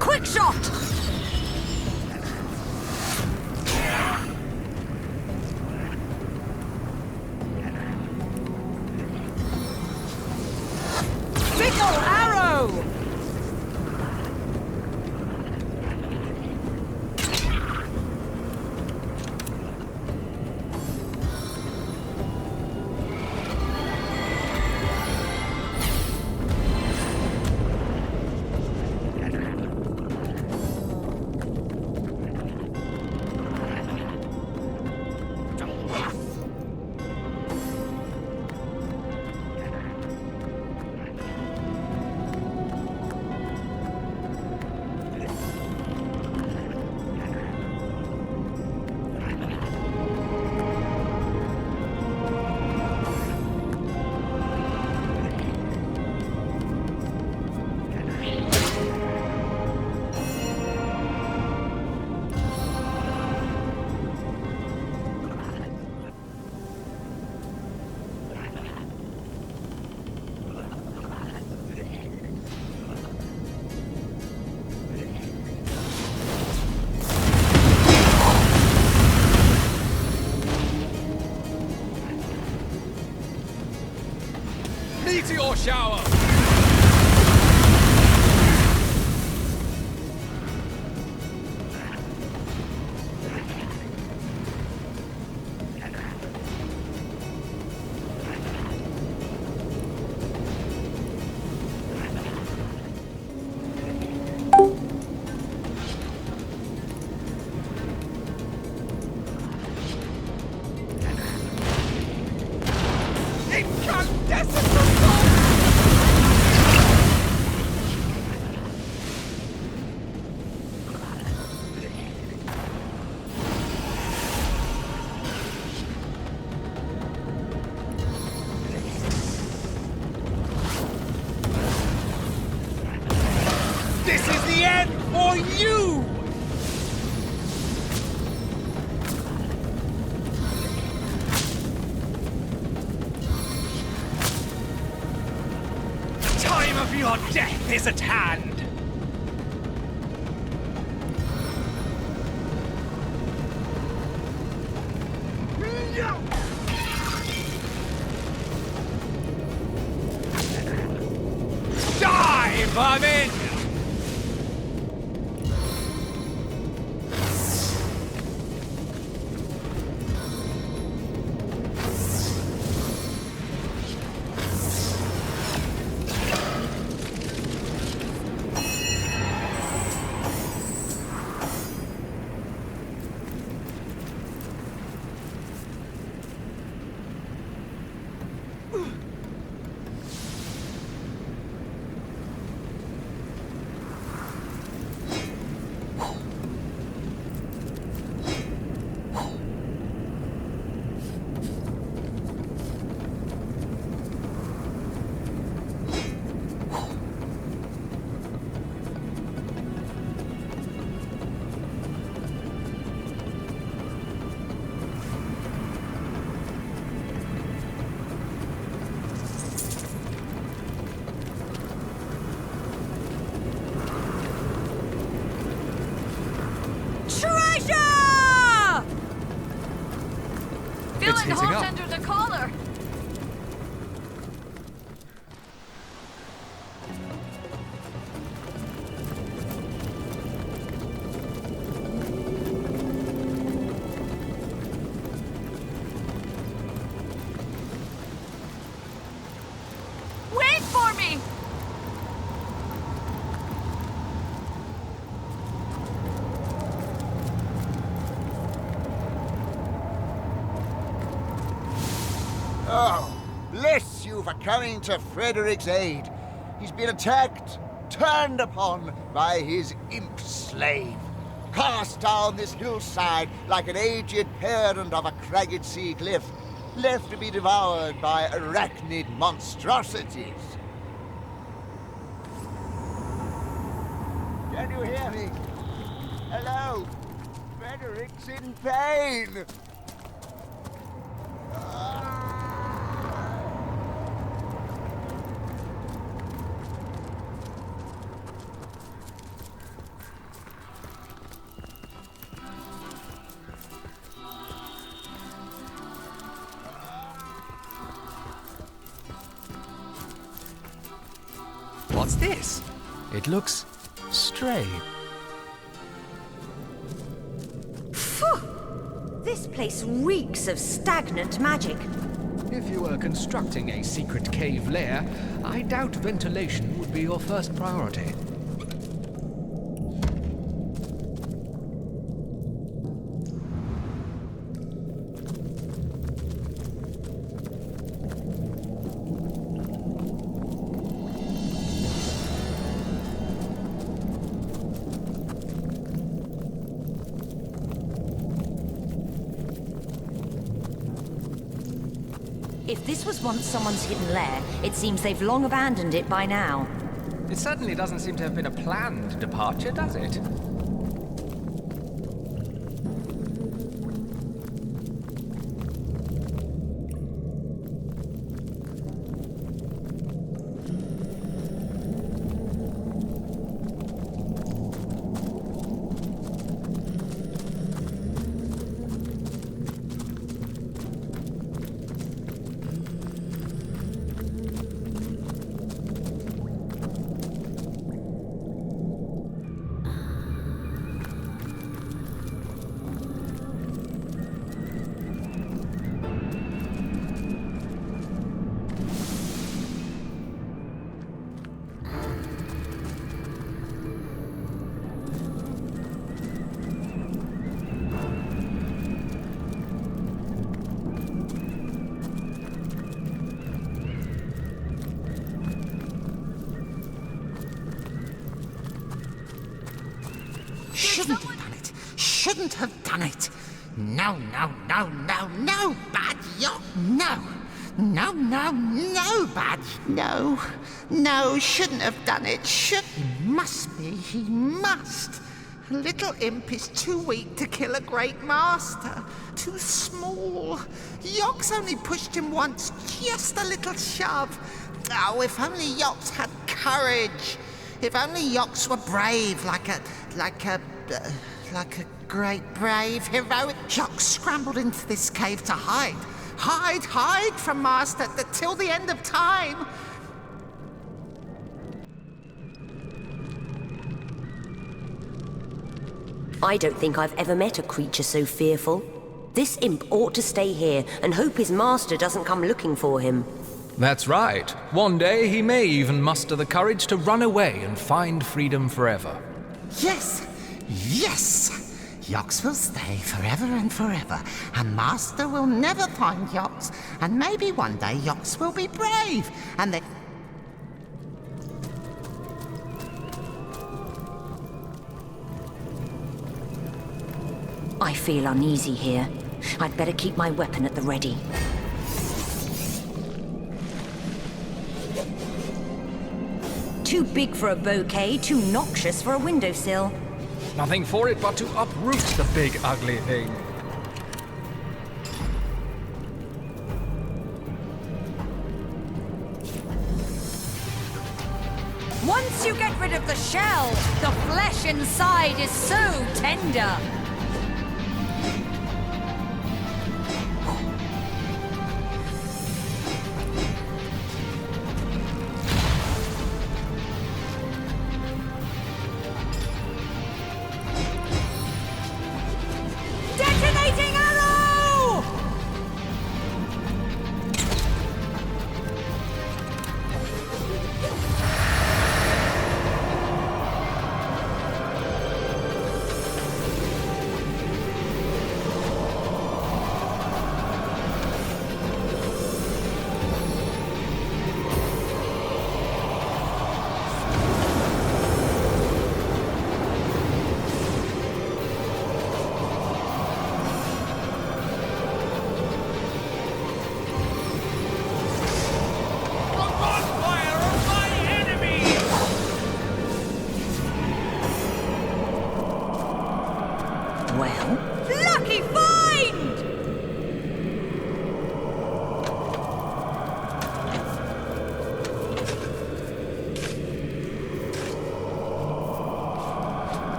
Quick shot! Fickle arrow! Meteor shower! This is the end for you! The time of your death is at hand! Die, vermin! heating hot up. under the collar. Wait for me! Oh, bless you for coming to Frederick's aid. He's been attacked, turned upon by his imp slave, cast down this hillside like an aged parent of a cragged sea cliff, left to be devoured by arachnid monstrosities. Can you hear me? Hello? Frederick's in pain! What's this? It looks stray. Phew! This place reeks of stagnant magic. If you were constructing a secret cave lair, I doubt ventilation would be your first priority. If this was once someone's hidden lair, it seems they've long abandoned it by now. It certainly doesn't seem to have been a planned departure, does it? Shouldn't have done it. Shouldn't have done it. No, no, no, no, no, bad yacht. No. No, no, no, bad. No. No, shouldn't have done it. He must be. He must. A little imp is too weak to kill a great master. Too small. Yox only pushed him once, just a little shove. Oh, if only Yox had courage. If only Yox were brave, like a great, brave, heroic Yox scrambled into this cave to hide. Hide from Master till the end of time. I don't think I've ever met a creature so fearful. This imp ought to stay here and hope his master doesn't come looking for him. That's right. One day he may even muster the courage to run away and find freedom forever. Yes, yes. Yox will stay forever and forever, and Master will never find Yox, and maybe one day Yox will be brave, and then... I feel uneasy here. I'd better keep my weapon at the ready. Too big for a bouquet, too noxious for a windowsill. Nothing for it but to uproot the big ugly thing. Once you get rid of the shell, the flesh inside is so tender.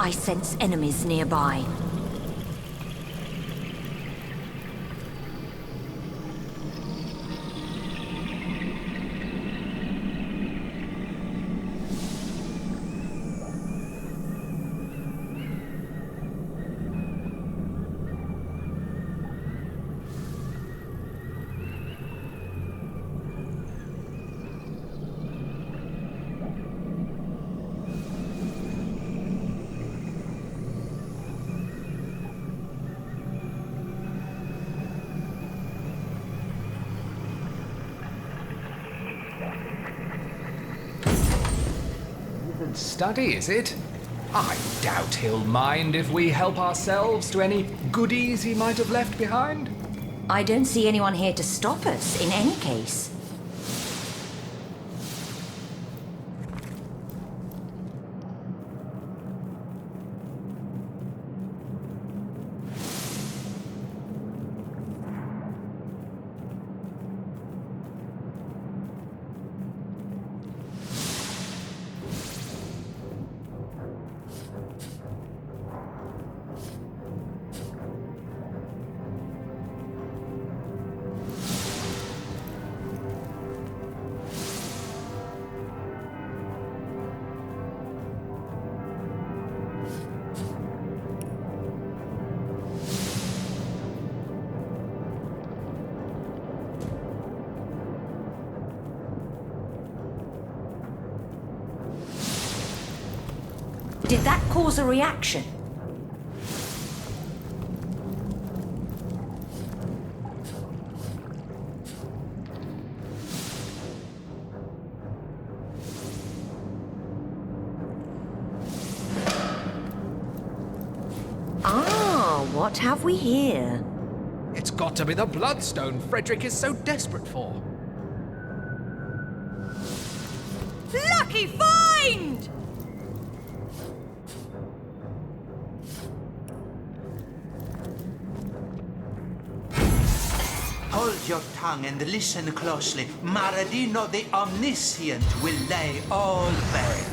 I sense enemies nearby. Study, is it? I doubt he'll mind if we help ourselves to any goodies he might have left behind. I don't see anyone here to stop us, in any case. Did that cause a reaction? Ah, what have we here? It's got to be the bloodstone Frederick is so desperate for. Lucky find! Hold your tongue and listen closely. Maradino the Omniscient will lay all bare.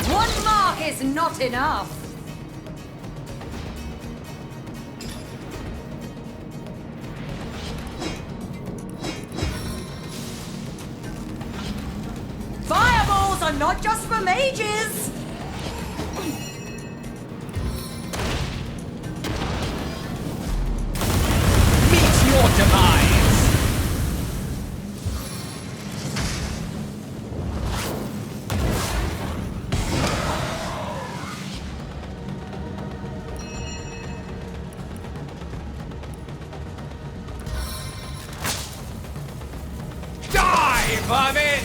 One mark is not enough. Fireballs are not just for mages. Meet your demise! Die, vermin!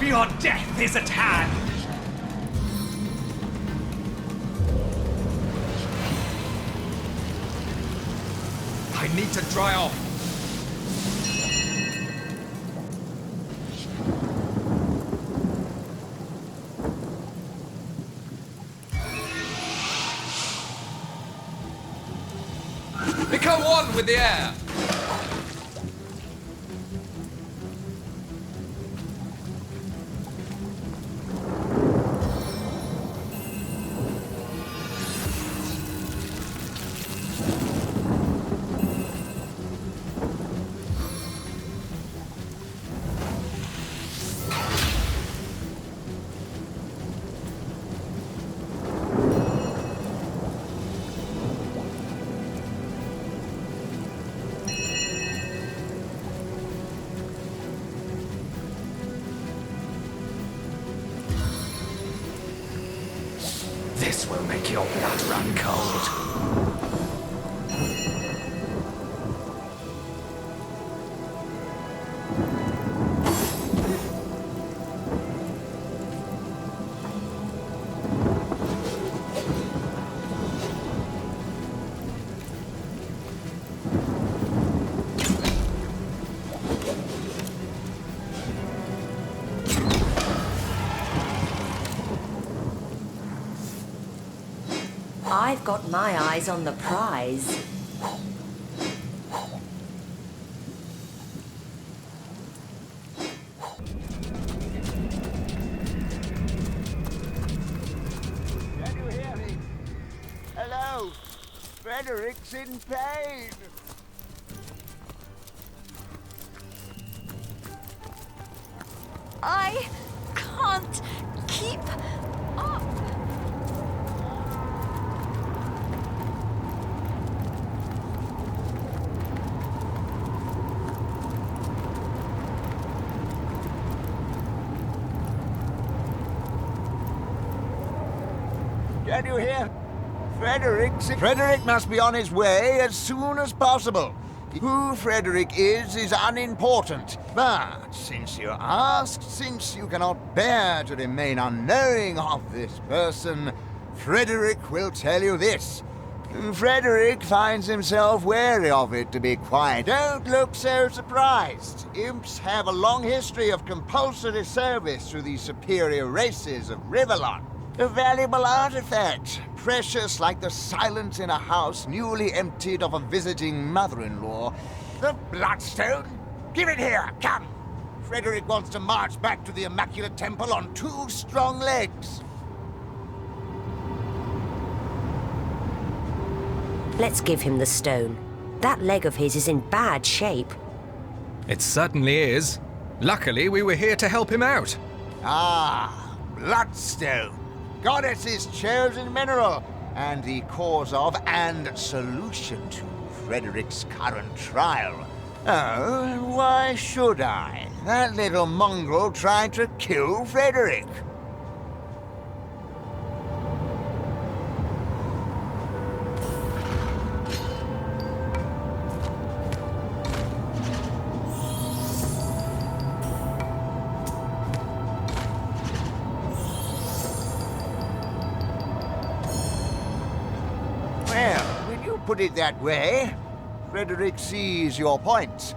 Your death is at hand! I need to dry off. Become one with the air! I've got my eyes on the prize. Can you hear me? Hello? Frederick's in pain. I can't keep up. Can you hear? Frederick must be on his way as soon as possible. Who Frederick is unimportant. But since you asked, since you cannot bear to remain unknowing of this person, Frederick will tell you this. Frederick finds himself wary of it, to be quiet. Don't look so surprised. Imps have a long history of compulsory service to the superior races of Rivellon. A valuable artifact, precious like the silence in a house newly emptied of a visiting mother-in-law. The Bloodstone? Give it here, come! Frederick wants to march back to the Immaculate Temple on 2 strong legs. Let's give him the stone. That leg of his is in bad shape. It certainly is. Luckily, we were here to help him out. Ah, Bloodstone. Goddess's chosen mineral, and the cause of and solution to Frederick's current trial. Oh, and why should I? That little mongrel tried to kill Frederick. Put it that way, Frederick sees your point.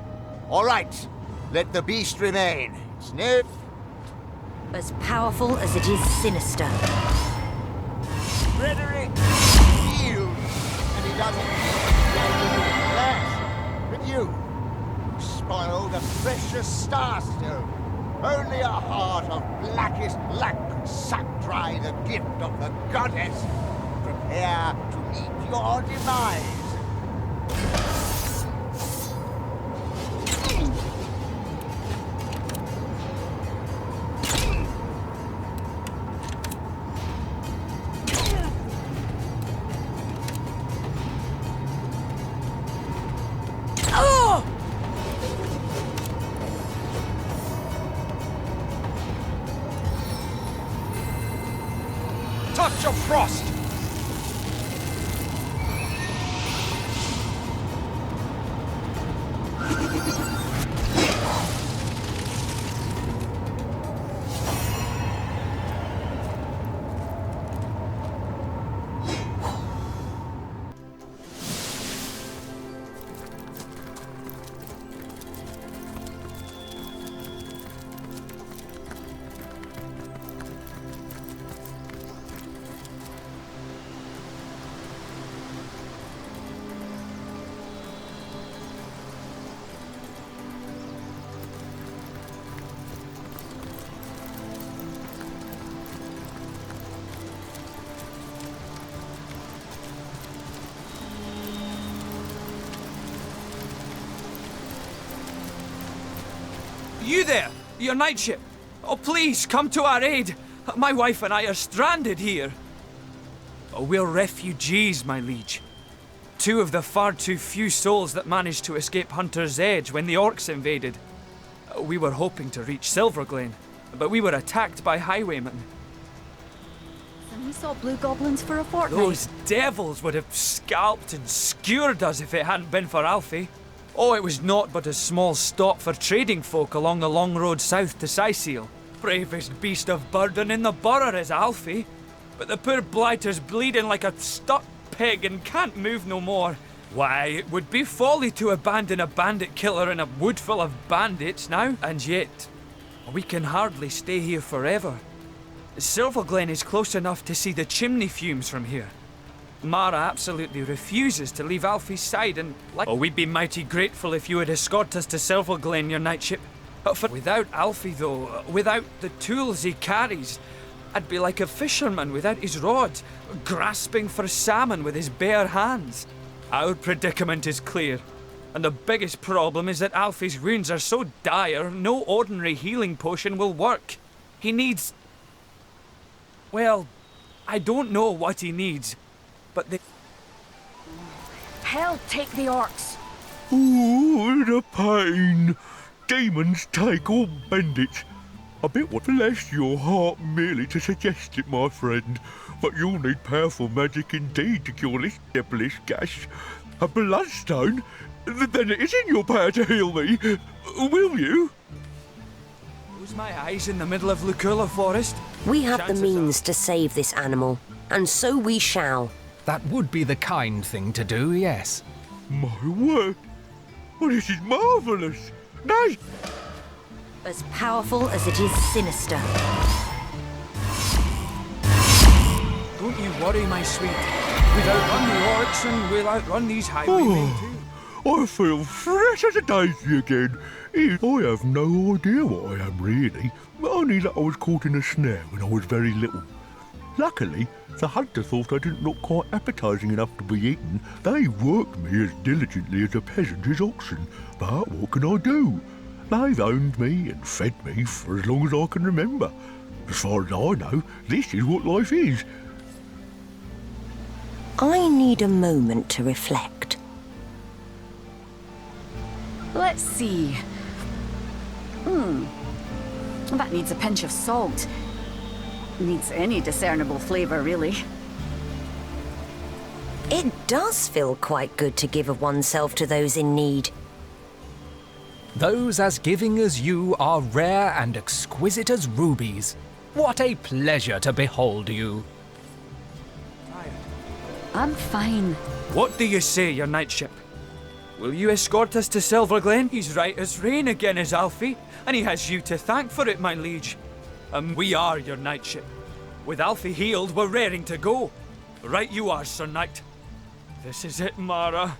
All right, let the beast remain. It's no... As powerful as it is sinister. Frederick yields, and he doesn't that. But you spoiled a precious starstone. Only a heart of blackest black could suck dry the gift of the goddess. Prepare to meet your demise. Touch of frost! You there! Your night ship! Oh, please, come to our aid! My wife and I are stranded here! Oh, we're refugees, my liege. 2 of the far too few souls that managed to escape Hunter's Edge when the orcs invaded. We were hoping to reach Silverglen, but we were attacked by highwaymen. And we saw blue goblins for a fortnight. Those devils would have scalped and skewered us if it hadn't been for Alfie. Oh, it was naught but a small stop for trading folk along the long road south to Sicil. Bravest beast of burden in the borough is Alfie. But the poor blighter's bleeding like a stuck pig and can't move no more. Why, it would be folly to abandon a bandit killer in a wood full of bandits now. And yet, we can hardly stay here forever. Silverglen is close enough to see the chimney fumes from here. Mara absolutely refuses to leave Alfie's side, and we'd be mighty grateful if you would escort us to Silverglen, your knightship. But without Alfie, though, without the tools he carries, I'd be like a fisherman without his rod, grasping for salmon with his bare hands. Our predicament is clear, and the biggest problem is that Alfie's wounds are so dire, no ordinary healing potion will work. He needs... well, I don't know what he needs, but the... Hell take the orcs! Ooh, the pain! Demons take all bandits. I bet what bless your heart merely to suggest it, my friend, but you'll need powerful magic indeed to cure this devilish gash. A bloodstone? Then it is in your power to heal me. Will you? Close my eyes in the middle of Luculla Forest. We have the means to save this animal, and so we shall. That would be the kind thing to do, yes. My word! Well, this is marvellous! Nay! As powerful as it is sinister. Don't you worry, my sweet. We'll outrun the orcs and we'll outrun these highwaymen too. I feel fresh as a daisy again. I have no idea what I am really, only that I was caught in a snare when I was very little. Luckily, the hunter thought I didn't look quite appetising enough to be eaten. They worked me as diligently as a peasant his oxen, but what can I do? They've owned me and fed me for as long as I can remember. As far as I know, this is what life is. I need a moment to reflect. Let's see. That needs a pinch of salt. Needs any discernible flavour, really. It does feel quite good to give of oneself to those in need. Those as giving as you are rare and exquisite as rubies. What a pleasure to behold you. I'm fine. What do you say, your knightship? Will you escort us to Silverglen? He's right as rain again, is Alfie, and he has you to thank for it, my liege. We are your knightship. With Alfie healed, we're raring to go. Right you are, Sir Knight. This is it, Mara.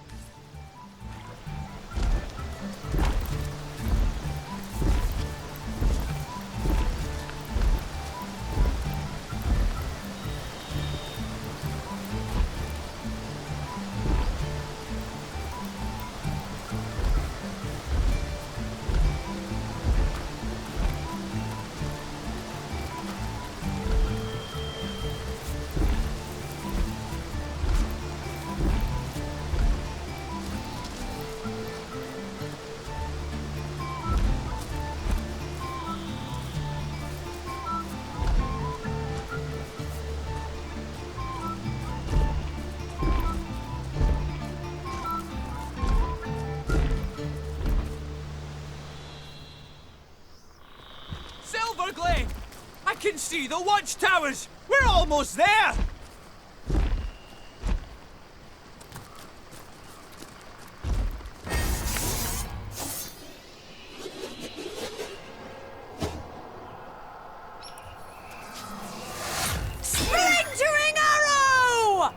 Silverglen! I can see the watchtowers! We're almost there! Splintering arrow!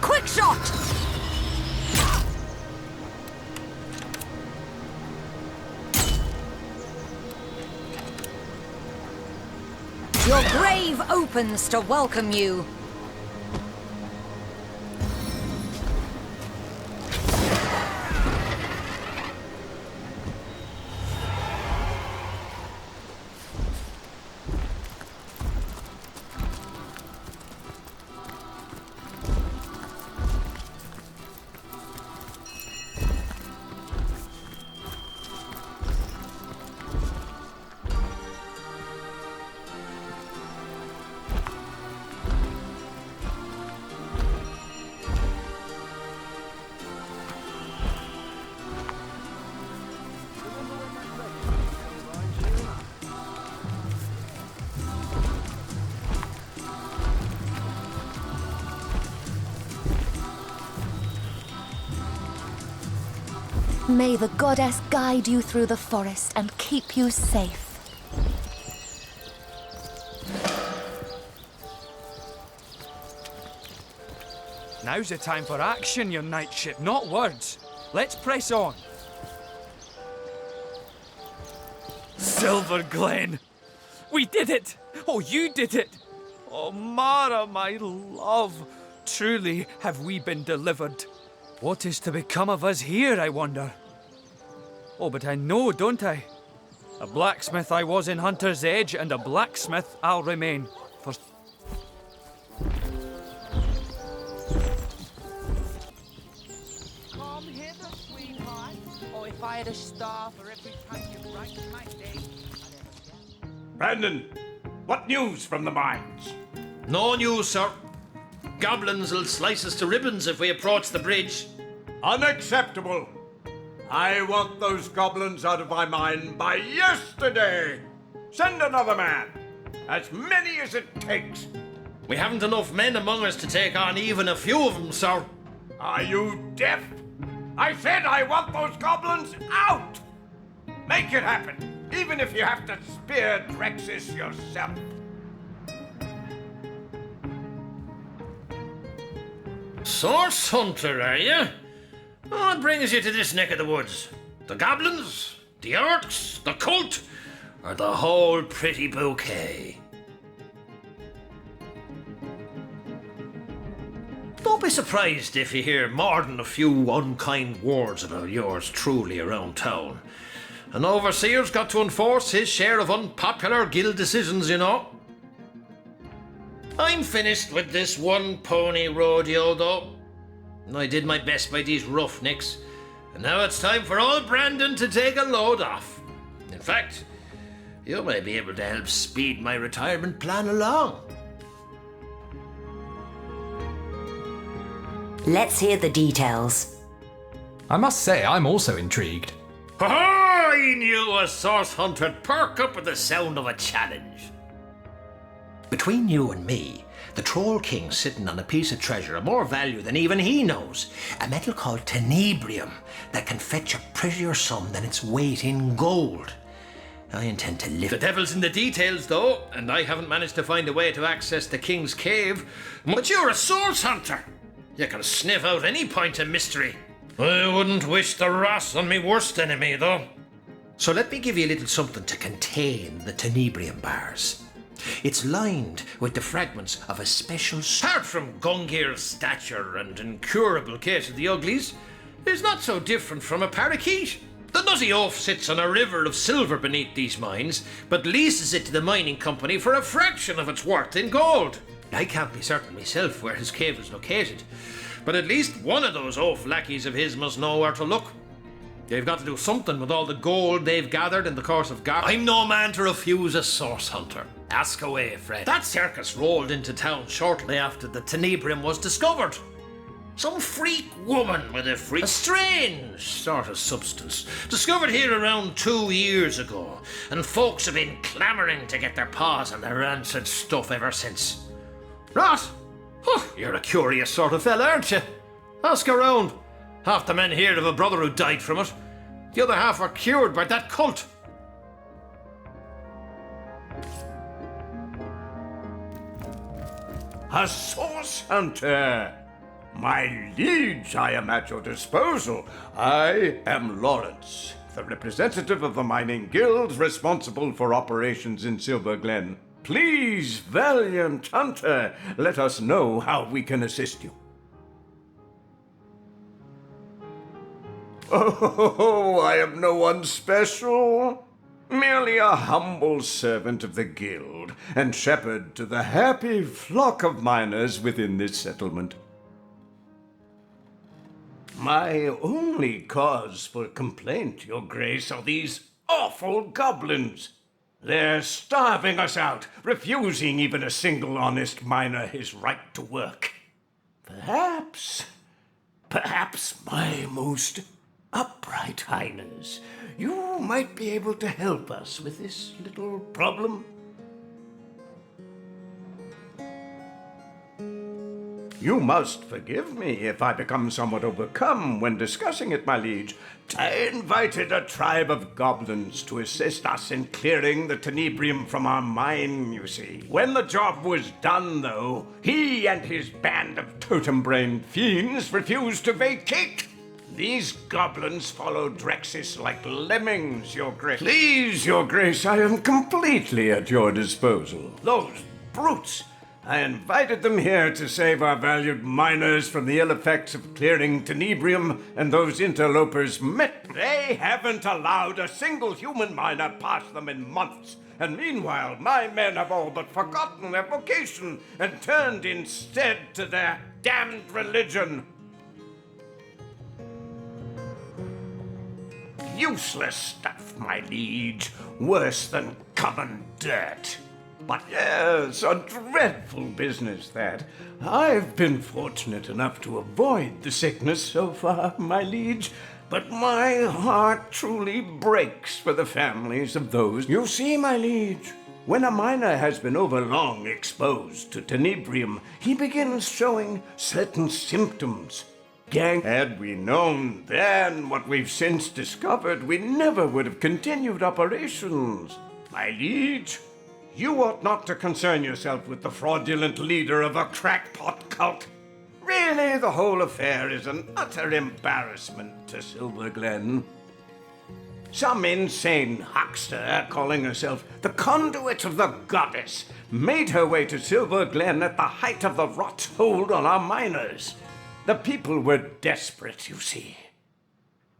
Quick shot! Your grave opens to welcome you. May the goddess guide you through the forest and keep you safe. Now's the time for action, your knightship, not words. Let's press on. Silver Glen! We did it! Oh, you did it! Oh, Mara, my love! Truly have we been delivered. What is to become of us here, I wonder? Oh, but I know, don't I? A blacksmith I was in Hunter's Edge, and a blacksmith I'll remain. For Come hither, sweetheart. Oh, if I had a star for every time you brighten my day. Brandon, what news from the mines? No news, sir. Goblins will slice us to ribbons if we approach the bridge. Unacceptable. I want those goblins out of my mine by yesterday. Send another man. As many as it takes. We haven't enough men among us to take on even a few of them, sir. Are you deaf? I said I want those goblins out. Make it happen, even if you have to spear Drexis yourself. Source hunter, are you? What brings you to this neck of the woods? The goblins? The orcs? The cult? Or the whole pretty bouquet? Don't be surprised if you hear more than a few unkind words about yours truly around town. An overseer's got to enforce his share of unpopular guild decisions, you know. I'm finished with this one pony rodeo, though. I did my best by these roughnecks, and now it's time for old Brandon to take a load off. In fact, you may be able to help speed my retirement plan along. Let's hear the details. I must say, I'm also intrigued. I knew a source hunter'd perk up at the sound of a challenge. Between you and me, the Troll King's sitting on a piece of treasure of more value than even he knows. A metal called tenebrium that can fetch a prettier sum than its weight in gold. I intend to live. The devil's in the details, though, and I haven't managed to find a way to access the King's cave. But you're a source hunter. You can sniff out any point of mystery. I wouldn't wish the wrath on me worst enemy, though. So let me give you a little something to contain the tenebrium bars. It's lined with the fragments of a special... Apart from Gungir's stature and incurable case of the uglies, is not so different from a parakeet. The nutty oaf sits on a river of silver beneath these mines, but leases it to the mining company for a fraction of its worth in gold. I can't be certain myself where his cave is located, but at least one of those oaf lackeys of his must know where to look. They've got to do something with all the gold they've gathered in the course of I'm no man to refuse a source hunter. Ask away, Fred. That circus rolled into town shortly after the tenebrium was discovered. Some freak woman with a strange sort of substance, discovered here around 2 years ago, and folks have been clamouring to get their paws on the rancid stuff ever since. Right? You're a curious sort of fella, aren't you? Ask around. Half the men here have a brother who died from it. The other half are cured by that cult. A source hunter! My liege, I am at your disposal. I am Lawrence, the representative of the mining guild responsible for operations in Silver Glen. Please, valiant hunter, let us know how we can assist you. Oh, I am no one special. Merely a humble servant of the guild, and shepherd to the happy flock of miners within this settlement. My only cause for complaint, Your Grace, are these awful goblins. They're starving us out, refusing even a single honest miner his right to work. Perhaps, my most upright highness, you might be able to help us with this little problem. You must forgive me if I become somewhat overcome when discussing it, my liege. I invited a tribe of goblins to assist us in clearing the tenebrium from our mine, you see. When the job was done, though, he and his band of totem-brained fiends refused to vacate. These goblins followed Drexis like lemmings, Your Grace. Please, Your Grace, I am completely at your disposal. Those brutes! I invited them here to save our valued miners from the ill effects of clearing tenebrium, and those interlopers met. They haven't allowed a single human miner past them in months. And meanwhile, my men have all but forgotten their vocation and turned instead to their damned religion. Useless stuff, my liege. Worse than common dirt. But yes, a dreadful business that. I've been fortunate enough to avoid the sickness so far, my liege, but my heart truly breaks for the families of those. You see, my liege, when a miner has been overlong exposed to tenebrium, he begins showing certain symptoms. Had we known then what we've since discovered, we never would have continued operations. My liege, you ought not to concern yourself with the fraudulent leader of a crackpot cult. Really, the whole affair is an utter embarrassment to Silver Glen. Some insane huckster, calling herself the conduit of the goddess, made her way to Silver Glen at the height of the rot's hold on our miners. The people were desperate, you see.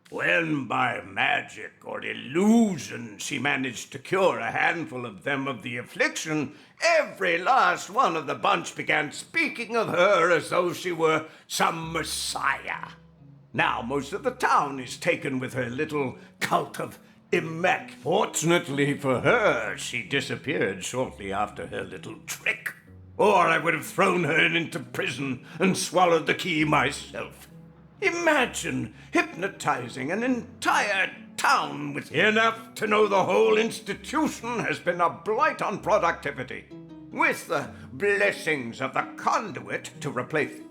When by magic or illusion she managed to cure a handful of them of the affliction, every last one of the bunch began speaking of her as though she were some messiah. Now most of the town is taken with her little cult of immaculate. Fortunately for her, she disappeared shortly after her little trick. Or I would have thrown her into prison and swallowed the key myself. Imagine hypnotizing an entire town with enough to know the whole institution has been a blight on productivity. With the blessings of the conduit to replace